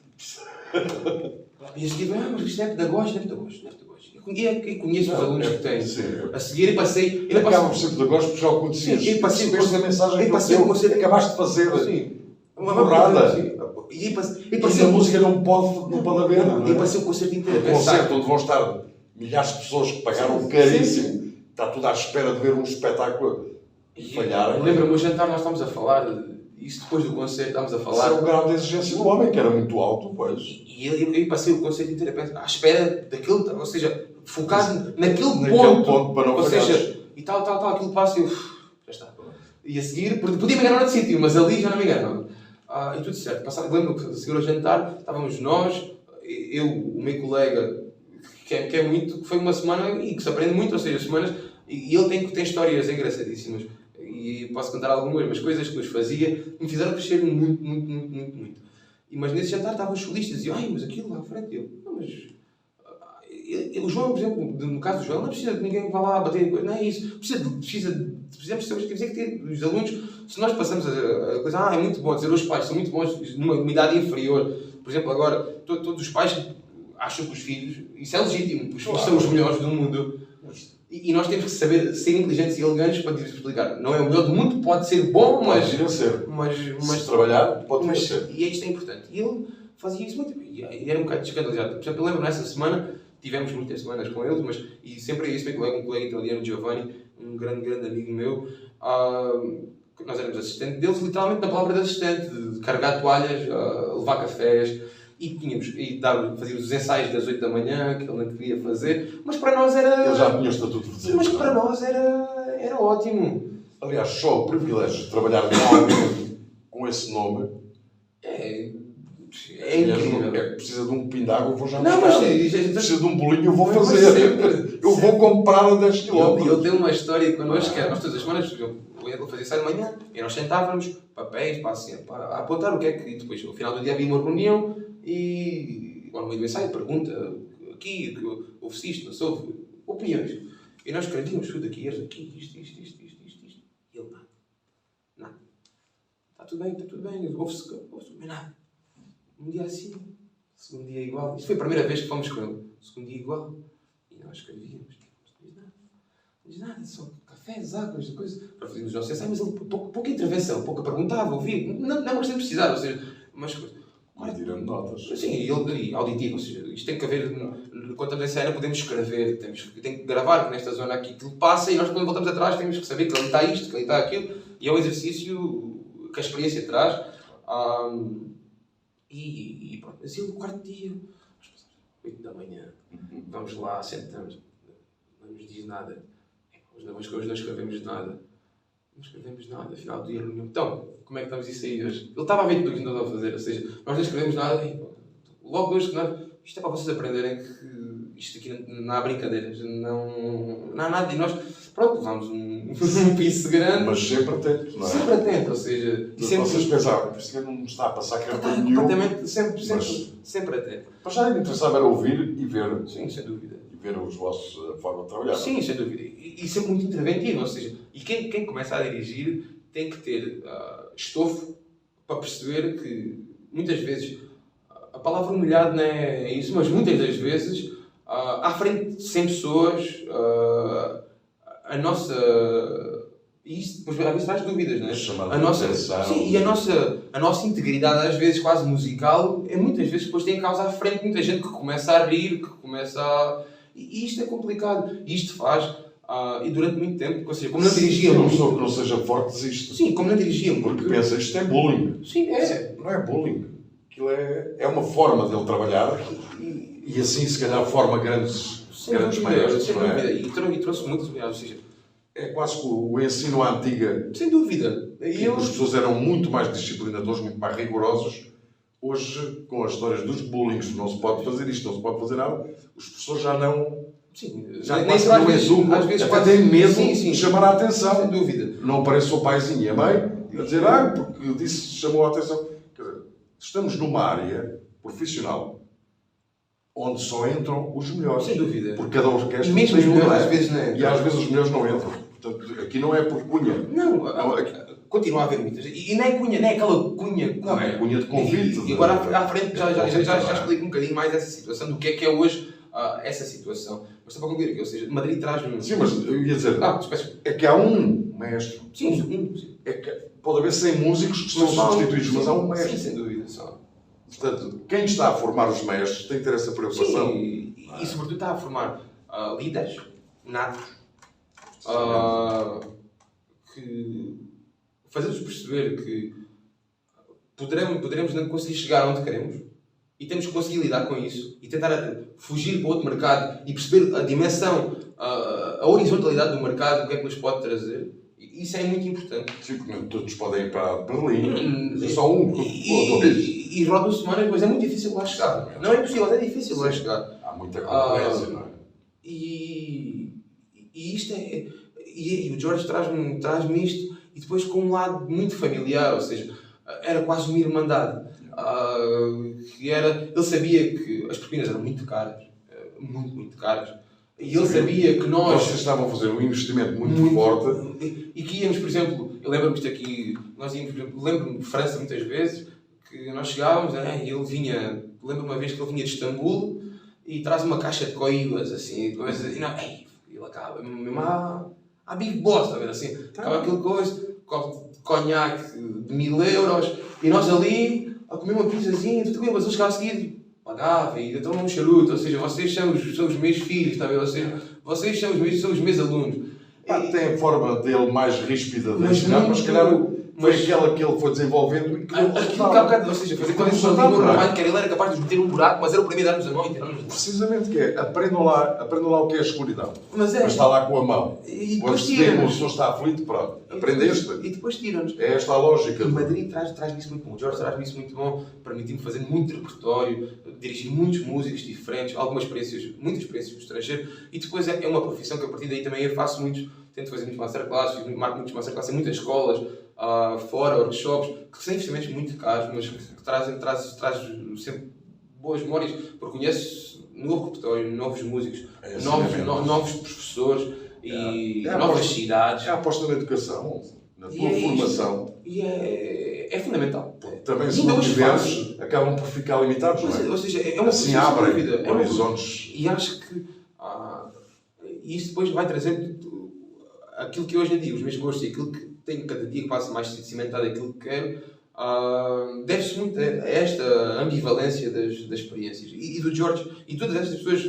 E a seguir, mas isto é pedagógico, E conheço os alunos que têm. A seguir, passei. Acabam por ser pedagógicos porque já o conhecias. Sim, passei a mensagem que acabaste de fazer. Sim. Uma borrada. E a música não pode haver. E passei o concerto inteiro. Um concerto onde vão estar milhares de pessoas que pagaram caríssimo. Está tudo à espera de ver um espetáculo e falhar. Lembra-me, o jantar nós estávamos a falar, isso depois do concerto estávamos a falar. Isso era o grau de exigência do homem, que era muito alto, pois. E eu passei o concerto inteiro à espera daquele, ou seja, focado naquele ponto para não ou falhares. seja, e tal, aquilo passa e eu, já está. E a seguir, podia me enganar de sítio, mas ali já não me enganava. E tudo certo. Lembro que a seguir ao jantar, estávamos nós, eu, o meu colega, que foi uma semana e que se aprende muito, ou seja, semanas, e ele tem histórias engraçadíssimas. E posso contar algumas, mas coisas que nos fazia me fizeram crescer muito. Mas nesse jantar estavam os solistas e mas aquilo lá à frente, o João, por exemplo, no caso do João, não precisa de ninguém vá lá bater em coisa, não é isso. Precisamos ter que os alunos, se nós passamos a coisa, é muito bom dizer, os pais são muito bons numa idade inferior. Por exemplo, agora, todos os pais acham que os filhos, isso é legítimo, os filhos são os melhores do mundo. E nós temos que saber ser inteligentes e elegantes para explicar. Não é o melhor do mundo, pode ser bom, mas... Se trabalhar, pode ser. E isto é importante. E ele fazia isso muito bem. E era um bocado escandalizado. Por exemplo, eu lembro nessa semana, tivemos muitas semanas com eles, e sempre é isso, um colega italiano, Giovanni, um grande amigo meu, nós éramos assistentes deles, literalmente na palavra de assistente, de carregar toalhas, levar cafés, e fazíamos os ensaios das 8 da manhã, que ele não queria fazer, mas para nós era... Ele já tinha o estatuto de mas para nós era ótimo. Aliás, só o privilégio de trabalhar com alguém com esse nome É incrível. Precisa de um pingo de água, eu vou já Não, buscar. mas Precisa de um bolinho, eu vou Mas fazer. sempre. Eu vou comprar a 10 km. Ele tem uma história connosco que nós todas as semanas, ele fazia isso de manhã, e nós sentávamos, papéis, para apontar o que é que. E depois, no final do dia, havia uma reunião e, no meio do ensaio, pergunta aqui, que houve isto, não se houve, opiniões. E nós escrevíamos tudo aqui, aqui, isto. E ele, nada. Está tudo bem, ouve-se bem, nada. Um dia assim, segundo dia igual. Isto foi a primeira vez que fomos com ele. Segundo dia igual. E nós escrevíamos. Não diz nada, só cafés, águas, coisas. Para fazermos os nossos ensaios, mas ele pouca intervenção, pouca perguntava, ouvia. Não questão de precisar, ou seja, mas coisas. Vai tirando notas. Sim, e auditivo, ou seja, isto tem que haver, quando estamos em cena podemos escrever, tem que gravar, que nesta zona aqui aquilo passa e nós quando voltamos atrás temos que saber que ali está isto, que ali está aquilo, e é um exercício que a experiência traz. E pronto, assim o quarto dia, 8 da manhã, vamos lá, sentamos, não nos diz nada, hoje não escrevemos nada. Não escrevemos nada, afinal do dia reunião. Então, como é que estamos isso aí hoje? Ele estava a ver tudo o que nós a fazer, ou seja, nós não escrevemos nada e logo hoje que nós... Isto é para vocês aprenderem que isto aqui não há brincadeiras, não há nada e nós, pronto, levamos um piso grande. Mas sempre atento, não é? Sempre atento, ou seja... Vocês pensavam, por isso que não me está a passar cartão nenhum. Completamente, sempre atento. Mas já me interessava era ouvir e ver. Sim, sem dúvida. Ver os vossos forma de trabalhar. Sim, sem dúvida. E sempre muito interventivo, ou seja, e quem começa a dirigir tem que ter estofo para perceber que muitas vezes a palavra humilhado não é isso, mas muitas das vezes à frente de 100 pessoas a nossa... E isso depois às vezes traz dúvidas, não é? A nossa, sim, e a nossa integridade, às vezes quase musical, muitas vezes depois tem em causa à frente muita gente que começa a rir, que começa a... E isto é complicado. E isto faz, e durante muito tempo, ou seja, como não dirigíamos... Uma pessoa que não seja forte desiste. Sim, como não dirigíamos. Porque pensa, isto é bullying. Sim, é. Não é bullying. Aquilo é uma forma dele trabalhar e assim, se calhar, forma grandes maestros. Não é? E trouxe muitas unidades, ou seja... É quase que o ensino à antiga. Sem dúvida. E as pessoas eram muito mais disciplinadores, muito mais rigorosos. Hoje, com as histórias dos bullying, não se pode fazer isto, não se pode fazer nada, os professores já não... Sim, já quase não exumam, até têm medo de chamar a atenção. Sem dúvida. Não aparece o paizinho e a mãe a dizer, porque disse, chamou a atenção. Quer dizer, estamos numa área profissional onde só entram os melhores. Sem dúvida. Porque cada orquestra mesmo tem melhores, às vezes não é. E às vezes os melhores não entram. Portanto, aqui não é por cunha. Não, continua a haver muitas. E não é cunha, não é aquela cunha. Não, é cunha de convite. E agora à frente já explico um bocadinho mais essa situação, do que é hoje essa situação. Mas só para concluir aqui, ou seja, Madrid traz-me... Sim, mas eu ia dizer, é que há um mestre. Sim. É que pode haver 100 músicos que são substituídos, mas há um mestre. Sim, sem dúvida. Só. Portanto, quem está a formar os mestres tem que ter essa preocupação. Sim, e sobretudo está a formar líderes natos que fazemos perceber que poderemos não conseguir chegar onde queremos e temos que conseguir lidar com isso e tentar fugir para outro mercado e perceber a dimensão, a horizontalidade do mercado, o que é que nos pode trazer. Isso é muito importante. Sim, porque todos podem ir para Berlim, é só um ou dois. E rodam semanas, mas é muito difícil lá chegar. Não é impossível, é difícil lá chegar. Há muita concorrência, não é? E isto é... E o Jorge traz-me isto, e depois com um lado muito familiar, ou seja, era quase uma irmandade. Que era, ele sabia que as propinas eram muito caras, muito caras. E ele sabia que nós... Vocês estavam a fazer um investimento muito forte. E que íamos, por exemplo, eu lembro-me isto aqui, nós íamos, por exemplo, lembro-me de França muitas vezes, que nós chegávamos, e ele vinha, lembro-me uma vez que ele vinha de Istambul e traz uma caixa de coibas, assim, coisa, e não, ele acaba, mesmo à Big Boss, está a ver, assim, acaba aquele coisa, copo de conhaque de 1000 euros, e nós ali, a comer uma pizzazinha, tudo bem, mas eu chegava a seguir, pagava e tomava um charuto, ou seja, vocês são os meus filhos, está a ver, vocês são os meus alunos. Tem a forma dele mais ríspida de ensinar, mas se calhar foi aquela que ele foi desenvolvendo e que deu resultado. Ou seja, fazer quando ele tinha um trabalho que ele era capaz de nos meter um buraco, mas era o primeiro a dar-nos a mão e tirarmos. Precisamente, que é, aprendam lá o que é a escuridão. Mas está lá com a mão. E quando se tem o senhor está aflito, pronto, aprendeste. E depois tiram-nos. É esta a lógica. E Madrid traz-me isso muito bom. O Jorge traz-me isso muito bom, permitindo-me fazer muito repertório, dirigir muitos músicos diferentes, muitas experiências no estrangeiro, e depois é uma profissão que a partir daí também eu faço tento fazer muitos masterclasses, marco muitos masterclasses em muitas escolas, fora, workshops, que são investimentos muito caros, mas que trazem sempre boas memórias, porque conheces novo repertório, novos músicos, novos professores e novas cidades. É a aposta na educação, na tua formação. E é fundamental. Também se não tiveres, acabam por ficar limitados, não é? Ou seja, é uma assim abrem horizontes. E acho que isso depois vai trazer aquilo que hoje em dia, os meus gostos e aquilo que tenho cada dia que passo mais cimentado aquilo que quero, deve-se muito a esta ambivalência das experiências. E do Jorge, e todas estas pessoas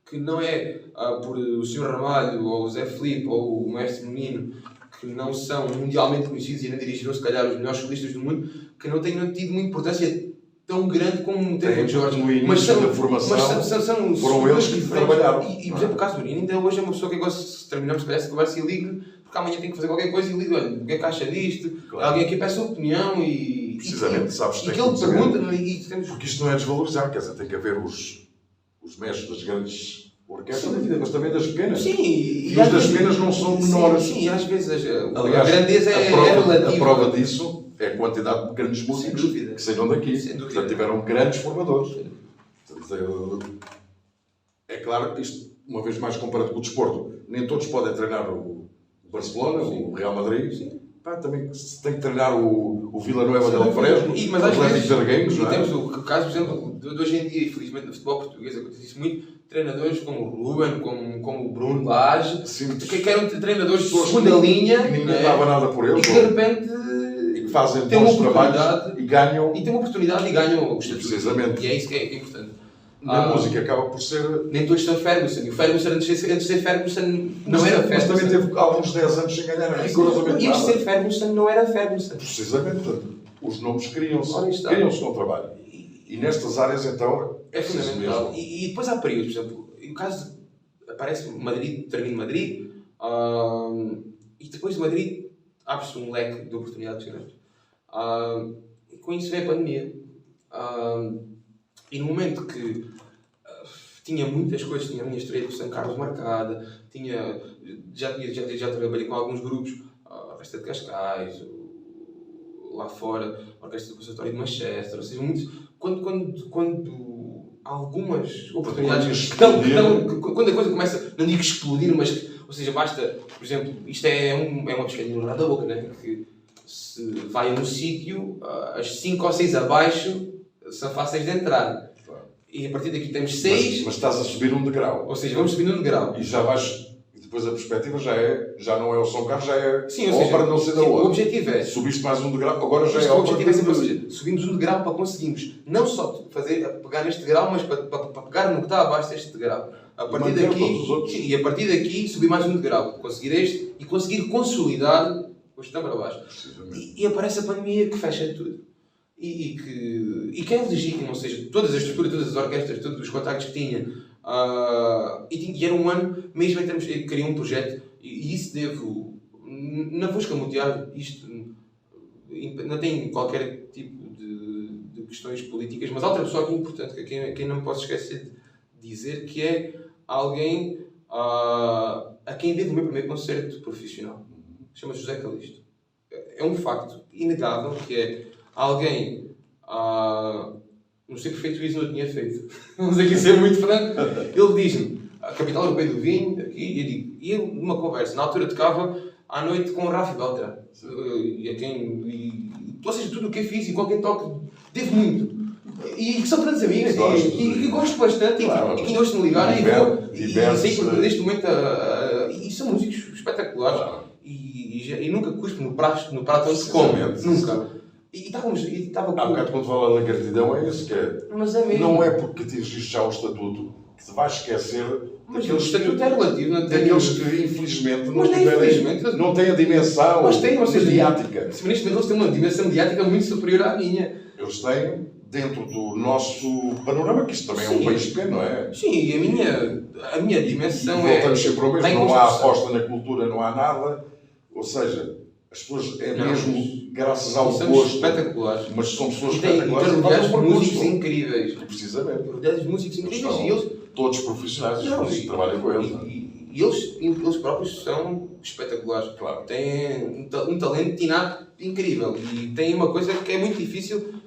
que não é por o Sr. Ramalho, ou o Zé Filipe, ou o Mestre Menino, que não são mundialmente conhecidos e ainda dirigiram, se calhar, os melhores solistas do mundo, que não tenham tido uma importância tão grande como teve o Jorge. No início da formação, são foram eles que trabalharam. E, por exemplo, o caso do Menino, ainda hoje é uma pessoa que eu gosto, se terminarmos essa conversa e ligo, porque amanhã tenho que fazer qualquer coisa e ligo, olha, o que é que acha disto? Claro. Alguém aqui peça a opinião e... Precisamente, sabes, que ele pergunta... E porque isto não é desvalorizar, quer dizer, tem que haver os mestres das grandes orquestras, mas também das pequenas. Sim, e os das pequenas não são menores. Sim, às vezes aliás, a grandeza é relativa. A prova disso é a quantidade de grandes músicos que saíram daqui. Portanto, tiveram grandes formadores. É claro que isto, uma vez mais comparado com o desporto, nem todos podem treinar o Barcelona, o Real Madrid. Também se tem que treinar o Vila Nova del Fresno, o Atlético de Argueiros. E temos o caso, por exemplo, de hoje em dia, infelizmente, no futebol português acontece isso muito, treinadores como o Ruben, como o Bruno Lage, que eram treinadores de segunda linha, que ninguém dava nada por eles, e que de repente e que fazem bons trabalhos e ganham. E têm uma oportunidade e ganham o estatuto. Precisamente. E é isso que é importante. Na música acaba por ser... Nem todos são Ferguson. E o Ferguson, antes de ser Ferguson, não era Ferguson. Mas também teve alguns 10 anos sem ganhar rigorosamente nada. E ser Ferguson não era Ferguson. Precisamente. Os nomes criam-se com o trabalho. E nestas áreas, então... É fundamental. E depois há períodos, por exemplo, o caso aparece Madrid, termina Madrid, e depois de Madrid abre-se um leque de oportunidades grandes. E com isso vem a pandemia. E no momento que tinha muitas coisas, tinha a minha estreia com o São Carlos marcada, já trabalhei com alguns grupos, a Orquestra de Cascais, lá fora, a Orquestra do Conservatório de Manchester, ou seja, muitos, quando algumas oportunidades quando a coisa começa, não digo explodir, mas, ou seja, basta, por exemplo, isto é uma pescadinha no da boca, né? Que se vai num sítio, as 5 ou 6 abaixo são fáceis de entrar. Claro. E a partir daqui temos 6. Mas estás a subir um degrau. Ou seja, vamos subir um degrau. E já vais. E depois a perspectiva já não é o São Carlos, já é. Sim, ou seja, não sei da outra. O objetivo é. Subiste mais um degrau, agora já é o objetivo é sempre, subimos um degrau para conseguirmos não só pegar neste degrau, mas para pegar no que está abaixo deste degrau. A partir daqui subir mais um degrau. Conseguir este e conseguir consolidar o que está para baixo. E aparece a pandemia que fecha tudo. E que é legítimo, ou seja, todas as estruturas, todas as orquestras, todos os contactos que tinha, e era um ano, mesmo em termos de criar um projeto, e isso devo, na busca mundial, isto não tem qualquer tipo de questões políticas, mas há outra pessoa que é importante, que a quem não me posso esquecer de dizer, que é alguém a quem devo o meu primeiro concerto profissional, chama-se José Calixto. É um facto inegável que é alguém, não sei que feito isso não tinha feito, vamos aqui ser muito franco, ele diz-me, a capital europeia do vinho, aqui, e eu numa conversa, na altura tocava à noite com o Rafi Beltrán, ou seja, tudo o que eu fiz e qualquer toque, devo muito, e que são grandes amigos, e gosto bastante, claro, e que hoje me ligaram, e sei que neste momento, e são músicos espetaculares, claro. E nunca cuspo no prato onde se come, nunca. E estava Há bocado quando fala na gratidão é isso que é. Mas é mesmo. Não é porque atingiste já o estatuto que te vais esquecer Mas o estatuto é relativo, não tem... daqueles que infelizmente Mas nem infelizmente. não têm a dimensão Mas tem, ou seja, mediática. Se neste momento eles têm uma dimensão mediática muito superior à minha. Eles têm, dentro do nosso panorama, que isto também é um país pequeno, não é? Sim, e a minha dimensão e voltamos sempre ao mesmo, tem não há construção. aposta na cultura, não há nada. Ou seja, as pessoas é Não, mesmo graças ao são gosto. espetaculares. Mas são pessoas E tem espetaculares. rodeados que de fazem por músicos gosto. incríveis. Precisamente. Rodeados de músicos incríveis. Estão E eles... todos profissionais, as pessoas que trabalham com eles. E eles próprios são espetaculares. Claro. Têm um talento inato incrível. E têm uma coisa que é muito difícil.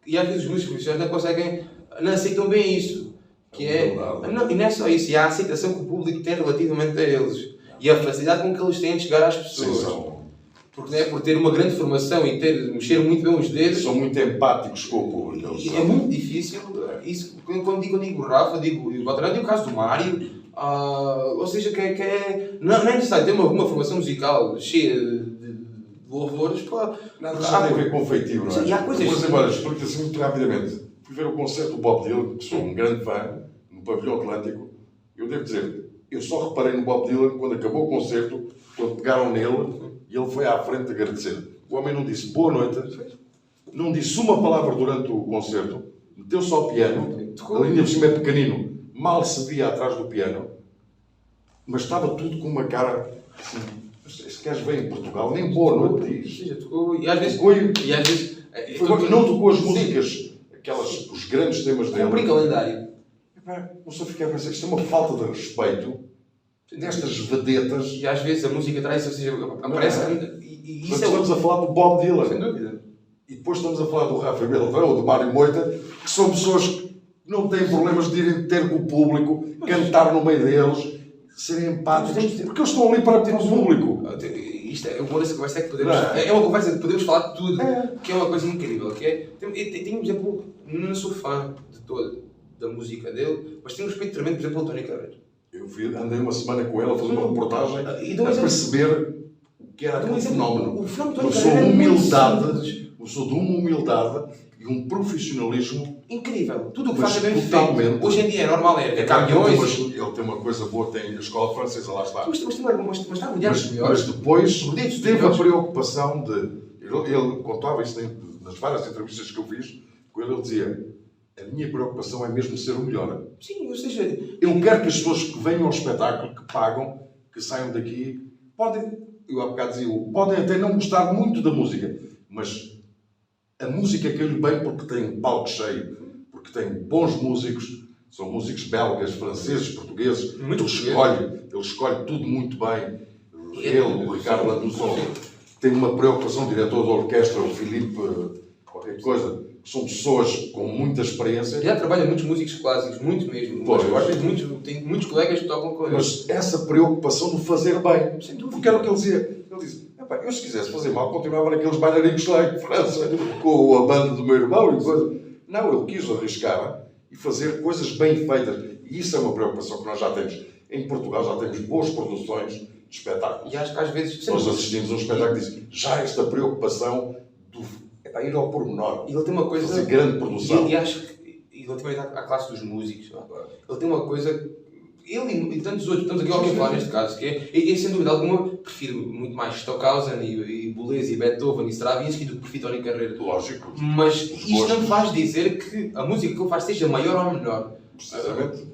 E às vezes os músicos profissionais não aceitam bem isso. Que é... Não, e não é só isso. E a aceitação que o público tem relativamente a eles. E a facilidade com que eles têm de chegar às pessoas. Sim, Porque por ter uma grande formação e mexer muito bem os dedos. são muito empáticos com o público. E é muito difícil. Isso, quando digo Rafa, digo o Baltarano, digo o caso do Mário. Ou seja, não é necessário ter uma formação musical cheia de louvores para. Nada já tem a ver com o feitio, não é? E há coisas. Por exemplo, olha, explico assim muito rapidamente. Fui ver o concerto do Bob Dylan, que sou um grande fã, no Pavilhão Atlântico. Eu devo dizer, eu só reparei no Bob Dylan quando acabou o concerto, quando pegaram nele e ele foi à frente agradecer. O homem não disse boa noite, não disse uma palavra durante o concerto, meteu-se ao piano, a linha de cima é pequenino, mal se via atrás do piano, mas estava tudo com uma cara assim. Se queres ver em Portugal, nem boa noite diz. E às vezes. Não tocou as músicas, os grandes temas dele. Cumpri calendário. Não só fiquei a pensar que isto é uma falta de respeito destas vedetas. E às vezes a música traz, ou seja, aparece. E isso estamos a falar do Bob Dylan. Sem dúvida. E depois estamos a falar do Rafa Beltrão ou do Mário Moita, que são pessoas que não têm problemas de irem ter com o público, cantar no meio deles, serem empáticos, porque eles estão ali para ter o público. Isto é uma dessa conversa que podemos... É uma conversa que podemos falar de tudo, que é uma coisa incrível, que é... Tenho, por exemplo, não sou fã de toda da música dele, mas tenho um respeito tremendo, por exemplo, ao Tony Carreira. Eu andei uma semana com ele a fazer uma reportagem, a perceber o que era aquele fenómeno. O fenómeno Uma pessoa de humildade, uma pessoa de uma humildade e um profissionalismo incrível. Tudo o que faz é bem totalmente feito. Hoje em dia é normal, é caminhões. Ele tem uma coisa boa, tem a escola francesa, lá está. Mas está rodeado de melhores. Mas depois teve a preocupação de... Ele contava isso nas várias entrevistas que eu fiz com ele, ele dizia: a minha preocupação é mesmo ser o melhor. Sim, ou seja... Eu quero que as pessoas que venham ao espetáculo, que pagam, que saiam daqui, eu há bocado dizia, podem até não gostar muito da música, mas a música caiu bem porque tem um palco cheio, porque tem bons músicos, são músicos belgas, franceses, portugueses, ele escolhe tudo muito bem. Ele, o Ricardo Landuzon, tem uma preocupação, o diretor da orquestra, o Filipe, qualquer coisa, são pessoas com muita experiência. Já trabalha muitos músicos clásicos, muito mesmo. Tem muitos colegas que tocam com ele. Mas essa preocupação de fazer bem, sem dúvida, porque era o que ele dizia. Ele disse: eu se quisesse fazer mal, continuava naqueles bailarinos lá em França, com a banda do meu irmão e coisa. Não, ele quis arriscar e fazer coisas bem feitas. E isso é uma preocupação que nós já temos. Em Portugal já temos boas produções de espetáculos. E acho que às vezes... Nós assistimos a um espetáculo e diz já esta preocupação ir ao pormenor. E ele tem uma coisa... Fazer grande produção. E acho que, relativamente à classe dos músicos, ele tem uma coisa... Ele e tantos outros, estamos aqui a falar neste caso, que é sem dúvida alguma, prefiro muito mais Stockhausen e Boulez e Beethoven e Stravinsky do que prefiro Tony Carreira. Lógico. Mas isto não faz dizer que a música que ele faz seja maior ou menor. Precisamente.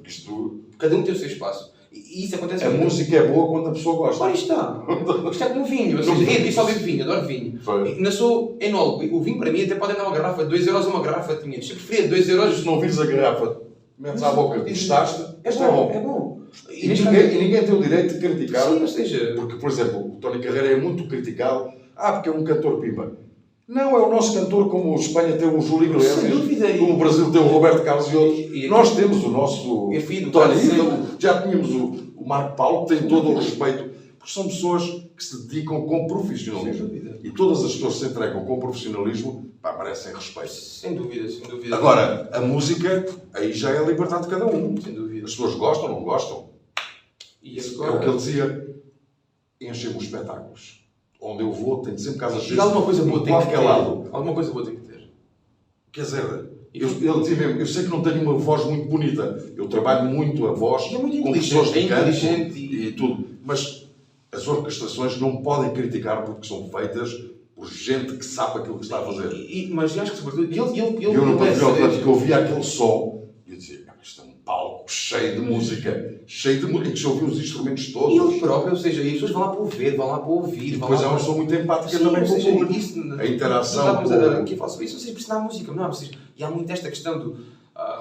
Cada um tem o seu espaço. E isso acontece... A música é boa quando a pessoa gosta. Ora, está. Isto é como vinho. Ou seja, eu só bebo vinho, adoro vinho. Não sou enólogo. O vinho para mim até pode andar uma garrafa de 2 euros uma garrafa de 500. Eu preferia 2 euros... Se não vires a garrafa, metes à boca, gostaste, é bom. É bom. E ninguém tem o direito de criticar. Sim, ou seja... Porque, por exemplo, o Tony Carreira é muito criticado. Porque é um cantor pimba. Não, é o nosso cantor, como a Espanha tem o Júlio Iglesias, como o Brasil tem o Roberto Carlos e outros. Nós temos o nosso Tony, já tínhamos o Marco Paulo, que tem todo o respeito, porque são pessoas que se dedicam com profissionalismo. E todas as pessoas que se entregam com profissionalismo, merecem respeito. Sem dúvida, sem dúvida. Agora, a música, aí já é a liberdade de cada um. Sem dúvida. As pessoas gostam, não gostam. E agora... É o que ele dizia, enchem os espetáculos. onde eu vou, tenho sempre casas E alguma coisa boa tem que ter. lado. Alguma coisa boa tem que ter. Quer dizer, ele dizia mesmo, eu sei que não tenho uma voz muito bonita, eu trabalho muito a voz E é muito com pessoas de canto inteligente e tudo, mas as orquestrações não podem criticar porque são feitas por gente que sabe aquilo que está a fazer. Mas eu acho que, sobretudo, ele Eu no não é pavilhão Atlântico cereja. que eu ouvia aquele som e eu dizia, isto é um palco cheio de música, em que se ouviu os instrumentos todos. E ele próprio, ou seja, e as pessoas vão lá para ouvir, vão lá para ouvir. E vão depois lá é uma para... pessoa muito empática Sim, também ou com o seja, público. isso, A interação estávamos com... aqui a falar sobre isso, ou seja, precisa da música, não é? Ou seja, e há muito esta questão do...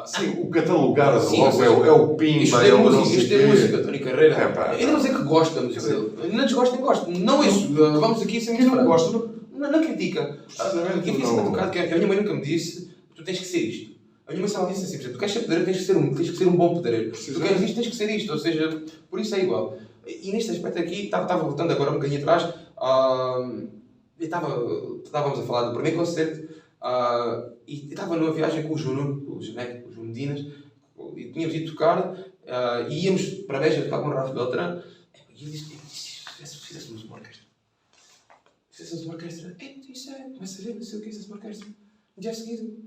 Sim, o catalogar Sim, logo ou seja, é o pimba, é o não sei isto é quê. música, Tony Carreira. É, pá, Eu não dizer que gosto da música dele. Não desgosto nem gosto. Não isso. Vamos aqui sem Quem não gosta, não critica. Precisamente, Quem fica não. educado, que a minha mãe nunca me disse, tu tens que ser isto. A minha mãe só me disse assim, por exemplo, tu queres ser pedreiro, tens que ser um bom pedreiro. Tu queres isto, tens que ser isto. Ou seja, por isso é igual. E neste aspecto aqui, estava voltando agora um bocadinho atrás, e estávamos a falar do primeiro concerto, e estava numa viagem com o Juno, o Juno Medinas, e tínhamos ido tocar, e íamos para a Beja tocar com o Rafa Beltrán, e ele disse, fizéssemos uma orquestra. Fizéssemos uma orquestra. Isso é, começa a ver, não sei o que é uma orquestra. No dia seguinte,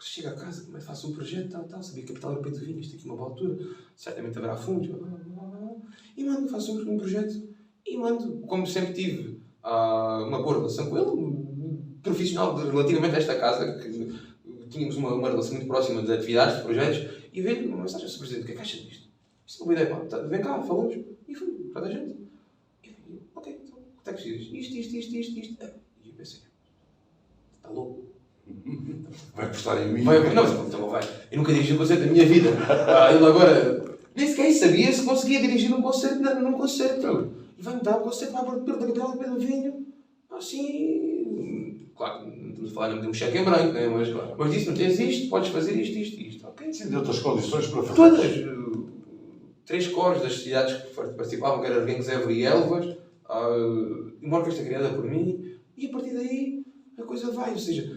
chego a casa, faço um projeto, tal, sabia Capital Europeu do Vinho, isto aqui é uma boa altura, certamente haverá fundos, e faço um projeto, e mando, como sempre tive uma boa relação com ele, um profissional relativamente a esta casa, que tínhamos uma relação muito próxima de atividades, de projetos, e veio uma mensagem ao Sr. Presidente, o que é que acha disto? Isto é uma boa ideia, pá, vem cá, falamos, e foi, para a gente. E eu, ok, então, quanto é que precisas? Isto. E eu pensei, está louco. Vai apostar em mim. Não, então vai. Eu nunca dirigi um concerto da minha vida. Ele agora nem sequer sabia se conseguia dirigir um concerto num concerto. E vai-me dar um concerto para a abertura da Capital Europeu do Vinho. Assim. Claro, não estamos a falar, não de um cheque em branco, né? Mas disse: não tens isto, podes fazer isto. Ok? Sim, de outras condições para fazer. Todas. 3 coros das cidades que participavam, que eram Arguengos, Évora e Elvas. Uma orquestra criada por mim. E a partir daí a coisa vai. Ou seja,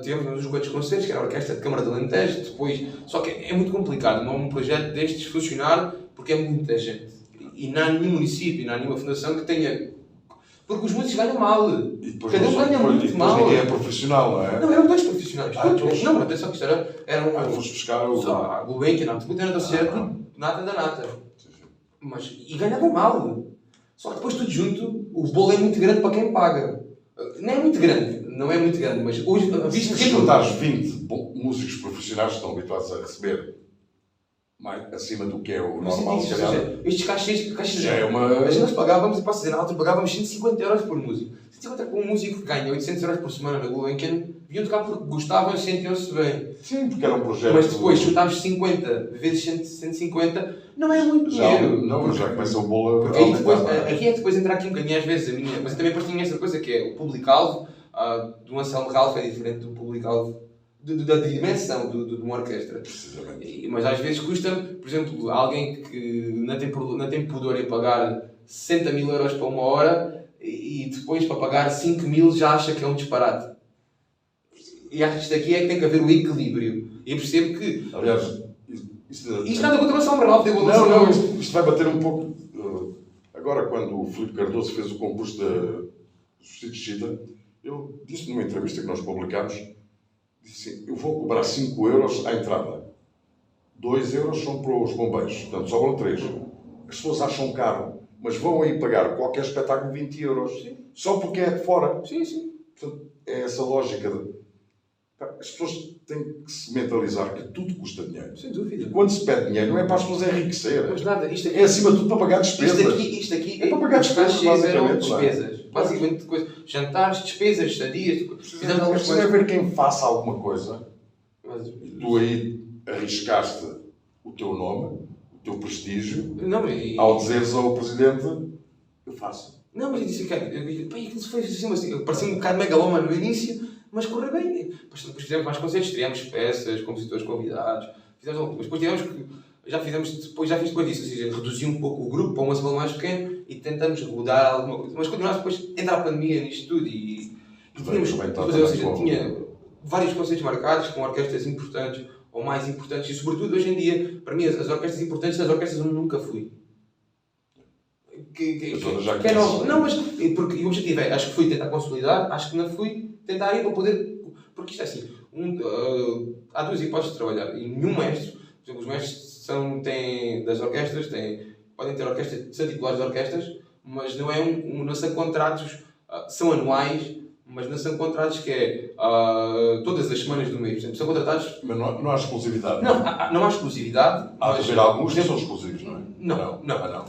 tivemos uns quantos concertos, que era a Orquestra de Câmara de Alentejo, depois... Só que é muito complicado um projeto destes funcionar, porque é muita gente. E não há nenhum município, não há nenhuma fundação que tenha... Porque os músicos ganham mal. E depois Cada um ganha muito mal. ninguém é profissional, não é? Não, eram 2 profissionais. Todos. Não, atenção que isto era um... Foste buscar o... A Gulbenkian, ou seja, era tudo nata da nata. Mas, e ganhavam mal. Só que depois tudo junto, o bolo é muito grande para quem paga. Não é muito grande, mas hoje, visto Se juntares 20 músicos profissionais que estão habituados a receber mais acima do que é o normal, estes cachês já é uma... Mas nós pagávamos, e posso dizer, na altura pagávamos 150 euros por músico. 150 por um músico que ganha 800 euros por semana na Gulbenkian, vinham tocar porque gostavam e sentiam-se bem. Sim, porque era um projeto... Mas depois, chutámos 50 vezes 150, não é muito dinheiro. Não, já começa o bolo a... Porque aí depois, aqui é que depois entra aqui um bocadinho às vezes a minha... Mas eu também partilho essa coisa que é o público-alvo do Anselmo Ralph é diferente do público-alvo da dimensão de uma orquestra. Precisamente. Mas às vezes custa-me, por exemplo, alguém que não tem pudor em pagar 60 mil euros para uma hora e depois para pagar 5 mil já acha que é um disparate. E acho que isto aqui é que tem que haver o equilíbrio. E eu percebo que... Aliás, isto nada contra o Anselmo Ralph. Não, isto vai bater um pouco... Agora, quando o Filipe Cardoso fez o concurso da Justiça de Chita, ele disse numa entrevista que nós publicámos, disse assim, eu vou cobrar 5 euros à entrada. 2 euros são para os bombeiros, portanto sobram 3. As pessoas acham caro, mas vão aí pagar qualquer espetáculo 20 euros. Sim. Só porque é de fora. Sim. Portanto, é essa lógica de... As pessoas têm que se mentalizar que tudo custa dinheiro. Sem dúvida. E quando se pede dinheiro, não é para as pessoas enriquecer. Mas nada, isto aqui... É acima de tudo para pagar despesas. Isto aqui é para pagar despesas, eram basicamente. despesas. Basicamente, jantares, despesas, estadias... Precisa haver quem faça alguma coisa. E tu aí arriscaste o teu nome, o teu prestígio, ao dizeres ao Presidente, eu faço. Não, mas eu disse que aquilo foi assim, parecia um bocado megaloma no início, mas correu bem. Depois fizemos mais concertos, tivemos peças, compositores convidados, fizemos algumas. Depois tivemos que... Já fiz depois disso, ou seja, reduzi um pouco o grupo para um ensemble mais pequeno e tentamos rodar alguma coisa. Mas continuámos depois a entrar a pandemia nisto tudo e tínhamos, ou seja, tinha vários concertos marcados com orquestras importantes ou mais importantes e sobretudo hoje em dia, para mim, as orquestras importantes são as orquestras onde nunca fui. que é nova. Não, mas porque o objetivo é, acho que fui tentar consolidar, acho que não fui tentar ir para poder. Porque isto é assim, há duas hipóteses de trabalhar e nenhum mestre, por exemplo, os mestres têm das orquestras, podem ter orquestras, são titulares de orquestras, mas não, não são contratos, são anuais, mas não são contratos que é todas as semanas do mês. Por exemplo, são contratados. Mas não há exclusividade. Não há exclusividade. Há de haver alguns que são exclusivos, não é? Não.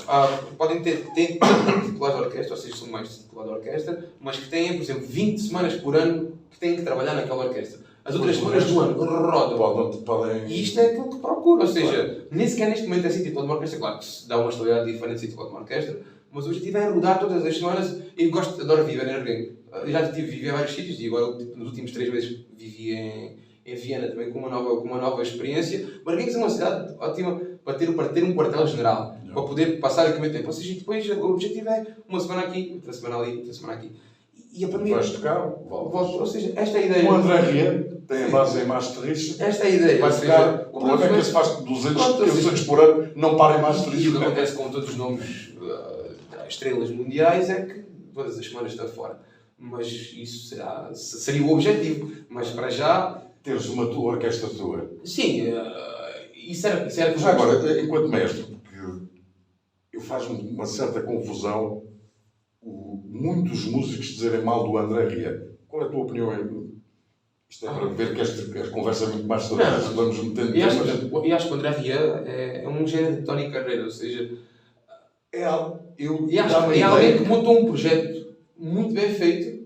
Podem ter titulares de orquestra, ou seja, são mais titulares de orquestra, mas que têm, por exemplo, 20 semanas por ano que têm que trabalhar naquela orquestra. As outras semanas do ano rodam. Podem... E isto é aquilo que procuro, ou seja, nem sequer neste momento é ser titular de uma orquestra. Claro que se dá uma estabilidade diferente de ser titular de uma orquestra, mas o objetivo é rodar todas as semanas e adoro viver em Erguém. Já vivi em vários sítios e agora nos últimos 3 meses vivi em Viena também com uma nova experiência. Barguinhos é uma cidade ótima para ter um quartel-general, para poder passar aqui o meu tempo. Ou seja, depois o objetivo é uma semana aqui, outra semana ali, outra semana aqui. E a pandemia... Vais tocar, voltas. Ou seja, esta é a ideia. O André Ria tem a base em Maastricht. Esta é a ideia. Vai tocar. O problema é que se faz 200 por ano, não para em Maastricht. E o que acontece com todos os nomes estrelas mundiais é que todas as semanas está fora. Mas isso seria o objetivo. Mas para já... Teres uma tua orquestra tua. Sim, isso era já agora, enquanto mestre, porque eu faz-me uma certa confusão muitos músicos dizerem mal do André Ria. Qual é a tua opinião? Isto é para ver que esta conversa é muito mais sobre isso. Vamos metendo e acho que o André Ria é um gênero de Tony Carreira, ou seja... É alguém que montou um projeto muito bem feito,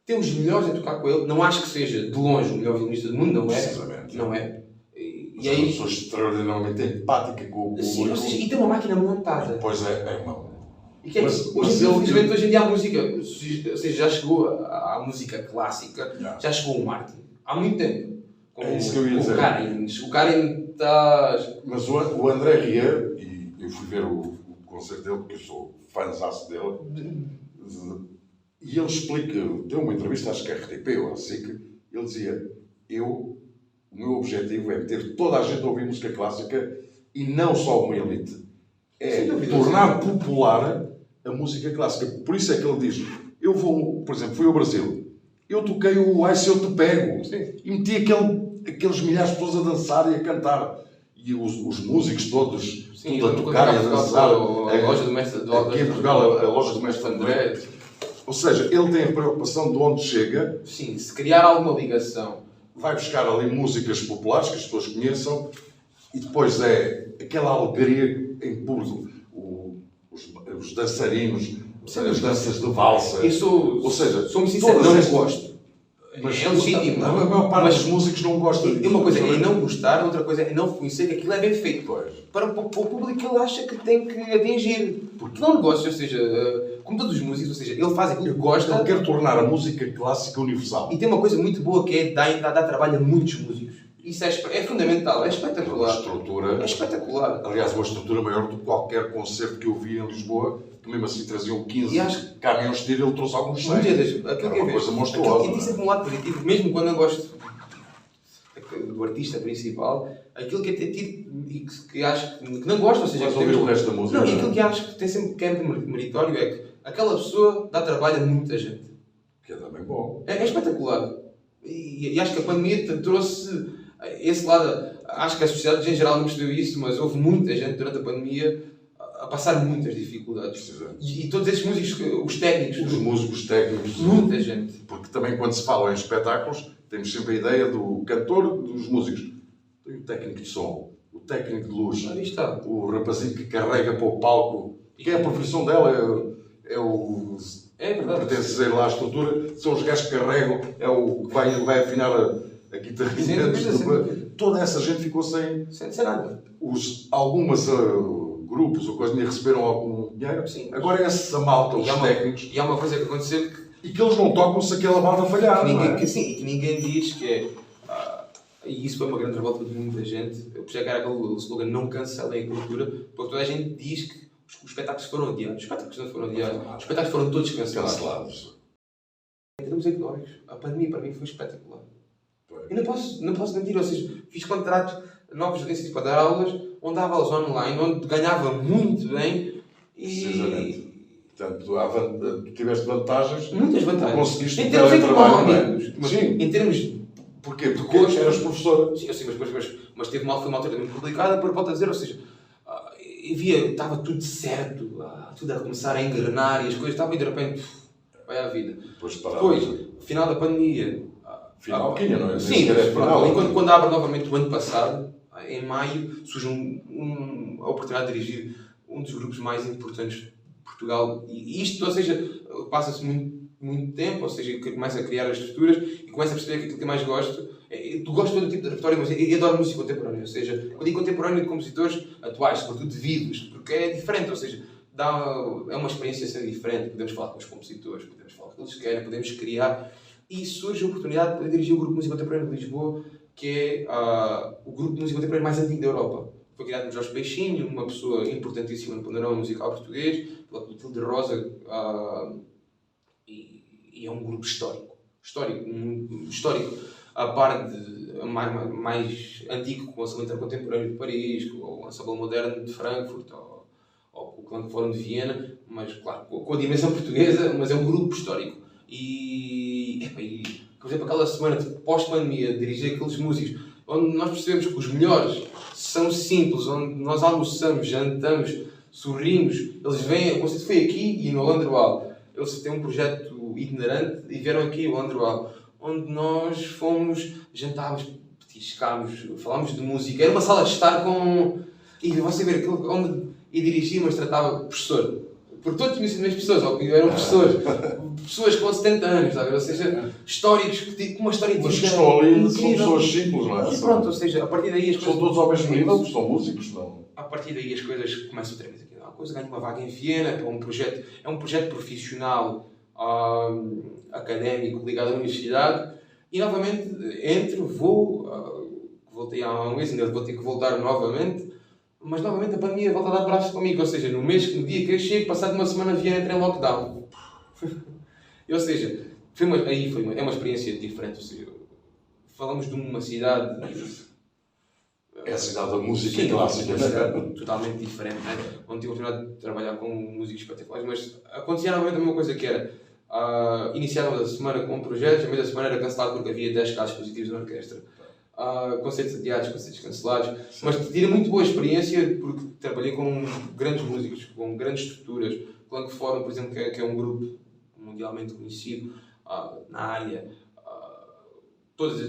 tem os melhores a tocar com ele. Não acho que seja, de longe, o melhor violinista do mundo, não é? Precisamente. Não é. E aí... uma pessoa extraordinariamente empática com o sim, e tem uma máquina montada. Pois é uma... E que hoje em dia a música, ou seja, já chegou à música clássica, já chegou o Martin. Há muito tempo. É isso que eu ia dizer. O Karin está... Mas o André Ria, e eu fui ver o concerto dele, porque eu sou fãzaço dele, e ele explica, deu uma entrevista, acho que é RTP ou assim, que ele dizia, o meu objetivo é ter toda a gente a ouvir música clássica e não só uma elite. É tornar popular a música clássica. Por isso é que ele diz, eu vou, por exemplo, fui ao Brasil, eu toquei o Ai Se Eu Te Pego, sim, e meti aqueles milhares de pessoas a dançar e a cantar. E os músicos todos, sim, tudo a tocar e a dançar. A loja do Mestre aqui em Portugal, a loja do Mestre André. Ou seja, ele tem a preocupação de onde chega. Sim, se criar alguma ligação. Vai buscar ali músicas populares que as pessoas conheçam e depois é aquela alegria em público. Os dançarinos, as danças de valsa. Ou seja, sou-me sincero, não gosto. Mas é legítimo. A maior parte dos músicos não gosta disso. Uma coisa é não gostar, outra coisa é não reconhecer que aquilo é bem feito. Para o público que ele acha que tem que atingir. Porque não negócio, ou seja, como todos os músicos, ou seja, ele faz aquilo que gosta. Ele quer tornar a música clássica universal. E tem uma coisa muito boa que é dar trabalho a muitos músicos. Isso é fundamental, é espetacular. Uma estrutura. É espetacular. Aliás, uma estrutura maior do que qualquer concerto que eu vi em Lisboa, que mesmo assim traziam 15 caminhões de tiro, ele trouxe alguns 100. Aquilo que é uma coisa monstruosa. Aquilo que tem um lado positivo, mesmo quando eu gosto do artista principal, aquilo que é ter tido e que acho que não gosto, ou seja, que ouvir o resto da música. Não, e aquilo que acho que tem sempre que é meritório é que aquela pessoa dá trabalho a muita gente. Que é também bom. É espetacular. E acho que a pandemia trouxe esse lado. Acho que a sociedade em geral não percebeu isso, mas houve muita gente durante a pandemia a passar muitas dificuldades. E todos esses músicos, os técnicos. Os músicos técnicos. Muita gente. Porque também quando se fala em espetáculos, temos sempre a ideia do cantor, dos músicos. Tem o técnico de som, o técnico de luz, ali está. O rapazinho que carrega para o palco, que é a profissão dela, é verdade. Pertence lá à estrutura, são os gajos que carregam, é o que vai afinar a guitarrinha. Toda essa gente ficou sem nada. Algumas grupos ou coisa receberam algum dinheiro. Sim. Agora essa malta, os técnicos. E há uma coisa que aconteceu e que eles não tocam se aquela malta falhar. Que ninguém diz que é. E isso foi uma grande revolta de muita gente. Eu percebi que era aquele slogan não cancelem a cultura, porque toda a gente diz que os espetáculos foram adiados. Os espetáculos não foram adiados. Os espetáculos foram todos cancelados. Em termos económicos, a pandemia para mim foi espetacular. E não posso mentir, ou seja, fiz contratos novos para dar aulas, onde dava aulas online, onde ganhava muito bem, Precisamente. Portanto, tu tiveste vantagens. Muitas vantagens. Conseguiste em termos de teletrabalho, não é? amigos. Mas Sim. em termos... Porquê? Porque eras professora. Sim, eu sei, mas foi uma altura muito complicada, por volta a dizer, ou seja, estava tudo certo, tudo a começar a engrenar e as coisas estavam e de repente, vai à vida. Depois, final da pandemia. Finalquinha, não é? Sim, quando abre novamente o ano passado, em maio, surge a oportunidade de dirigir um dos grupos mais importantes de Portugal. E isto, ou seja, passa-se muito tempo, ou seja, que começa a criar as estruturas e começa a perceber que aquilo que eu mais gosto. Tu gostas de todo tipo de repertório, mas eu adoro música contemporânea. Ou seja, quando digo contemporâneo de compositores atuais, sobretudo de vivos, porque é diferente, ou seja, é uma experiência assim diferente. Podemos falar com os compositores, podemos falar com o que eles querem, podemos criar. E surge a oportunidade de poder dirigir o Grupo de Música Contemporânea de Lisboa, que é o grupo de música contemporânea mais antigo da Europa. Foi criado por Jorge Peixinho, uma pessoa importantíssima no panorama musical português, pela Clotilde Rosa, e é um grupo histórico, a par de mais antigo com o Ensemble Intercontemporâneo de Paris, com o Ensemble Moderno de Frankfurt, ou com o Clã de Fórum de Viena, mas claro, com a dimensão portuguesa, mas é um grupo histórico. Por exemplo, aquela semana de pós-pandemia, dirigir aqueles músicos, onde nós percebemos que os melhores são simples, onde nós almoçamos, jantamos, sorrimos, eles vêm, o conceito foi aqui e no Landroal. Eles têm um projeto itinerante e vieram aqui ao Landroal, onde nós fomos, jantámos, petiscámos, falámos de música. Era uma sala de estar com... E você ver aquilo onde dirigia, mas tratava de professor. Porque todos tinham sido mesmo pessoas, ou eram pessoas com 70 anos, sabe? Ou seja, históricos, com uma história de vida. Mas que estão ali, são pessoas simples, não é? E pronto, ou seja, a partir daí as coisas... São todos ao mesmo nível, são músicos, não? A partir daí as coisas começam outra vez aqui. A coisa ganha uma vaga em Viena, é um projeto profissional, académico, ligado à universidade, e novamente voltei há um mês, ainda vou ter que voltar novamente, mas novamente a pandemia volta a dar braços comigo, ou seja, no dia que eu chego, passado uma semana Viena entra em lockdown. Ou seja, é uma experiência diferente, ou seja, falamos de uma cidade... É a cidade da música clássica. É uma cidade totalmente diferente, né? Onde tive a oportunidade de trabalhar com músicos espetaculares, mas acontecia novamente a mesma coisa que era iniciávamos a semana com projetos, a meia da semana era cancelado porque havia 10 casos positivos na orquestra. Concertos adiados, concertos cancelados, mas tive muito boa experiência porque trabalhei com grandes músicos, com grandes estruturas. Clã de Fórum, por exemplo, que é um grupo mundialmente conhecido na área,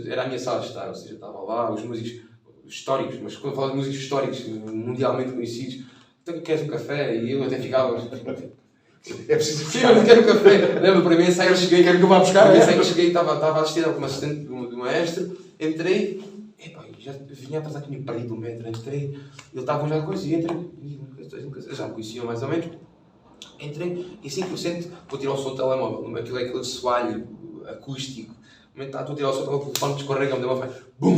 era a minha sala de estar, ou seja, estava lá, os músicos históricos, mas quando eu falo de músicos históricos mundialmente conhecidos, então queres um café? E eu até ficava... É preciso buscar. Sim, eu quero um café. Lembro, para mim, ensaio, cheguei, quero que eu vá buscar. Cheguei, estava a assistir como assistente do maestro, entrei, já vinha atrás aqui, me perdi do metro, entrei, ele estava já com coisa, e entrei, já me conheciam mais ou menos, entrei, e 5% vou tirar o som do telemóvel, aquilo é aquele soalho acústico, estou a tirar o som, o telefone descorrega, me deu uma BUM!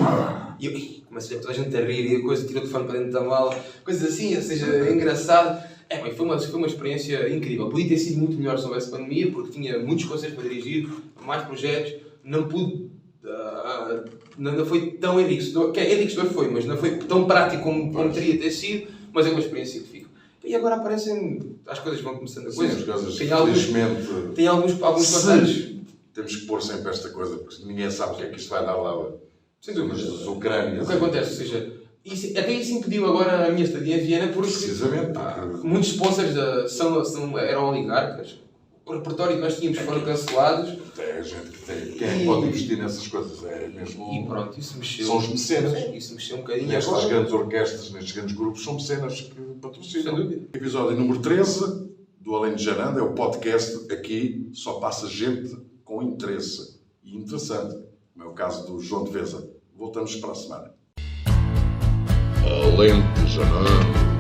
E eu comecei a toda a gente a rir, e a coisa tirou o telefone para dentro da mala, coisas assim, ou seja, é engraçado. Foi uma experiência incrível. Podia ter sido muito melhor se houvesse pandemia, porque tinha muitos concertos para dirigir, mais projetos, não pude, não foi tão enriquecedor, enriquecedor foi, mas não foi tão prático como teria ter sido, mas é uma experiência que fica. E agora aparecem, as coisas vão começando a coisa. Tem alguns contatos. Temos que pôr sempre esta coisa, porque ninguém sabe o que é que isto vai dar lá. Sem dúvida. As Ucrânias. O que acontece, ou seja, até isso impediu agora a minha estadia em Viena, porque muitos sponsors eram oligarcas. O repertório que nós tínhamos foram cancelados. É gente que tem. Quem pode investir nessas coisas é mesmo. E pronto, isso mexeu. São os mecenas. Isso mexeu um bocadinho. Nestas grandes orquestras, nestes grandes grupos, são mecenas que patrocinam. Sem dúvida. Episódio número 13 do Além de Jananda é o podcast. Aqui só passa gente com interesse e interessante. Como é o caso do João de Veza. Voltamos para a semana. Além de Jananda.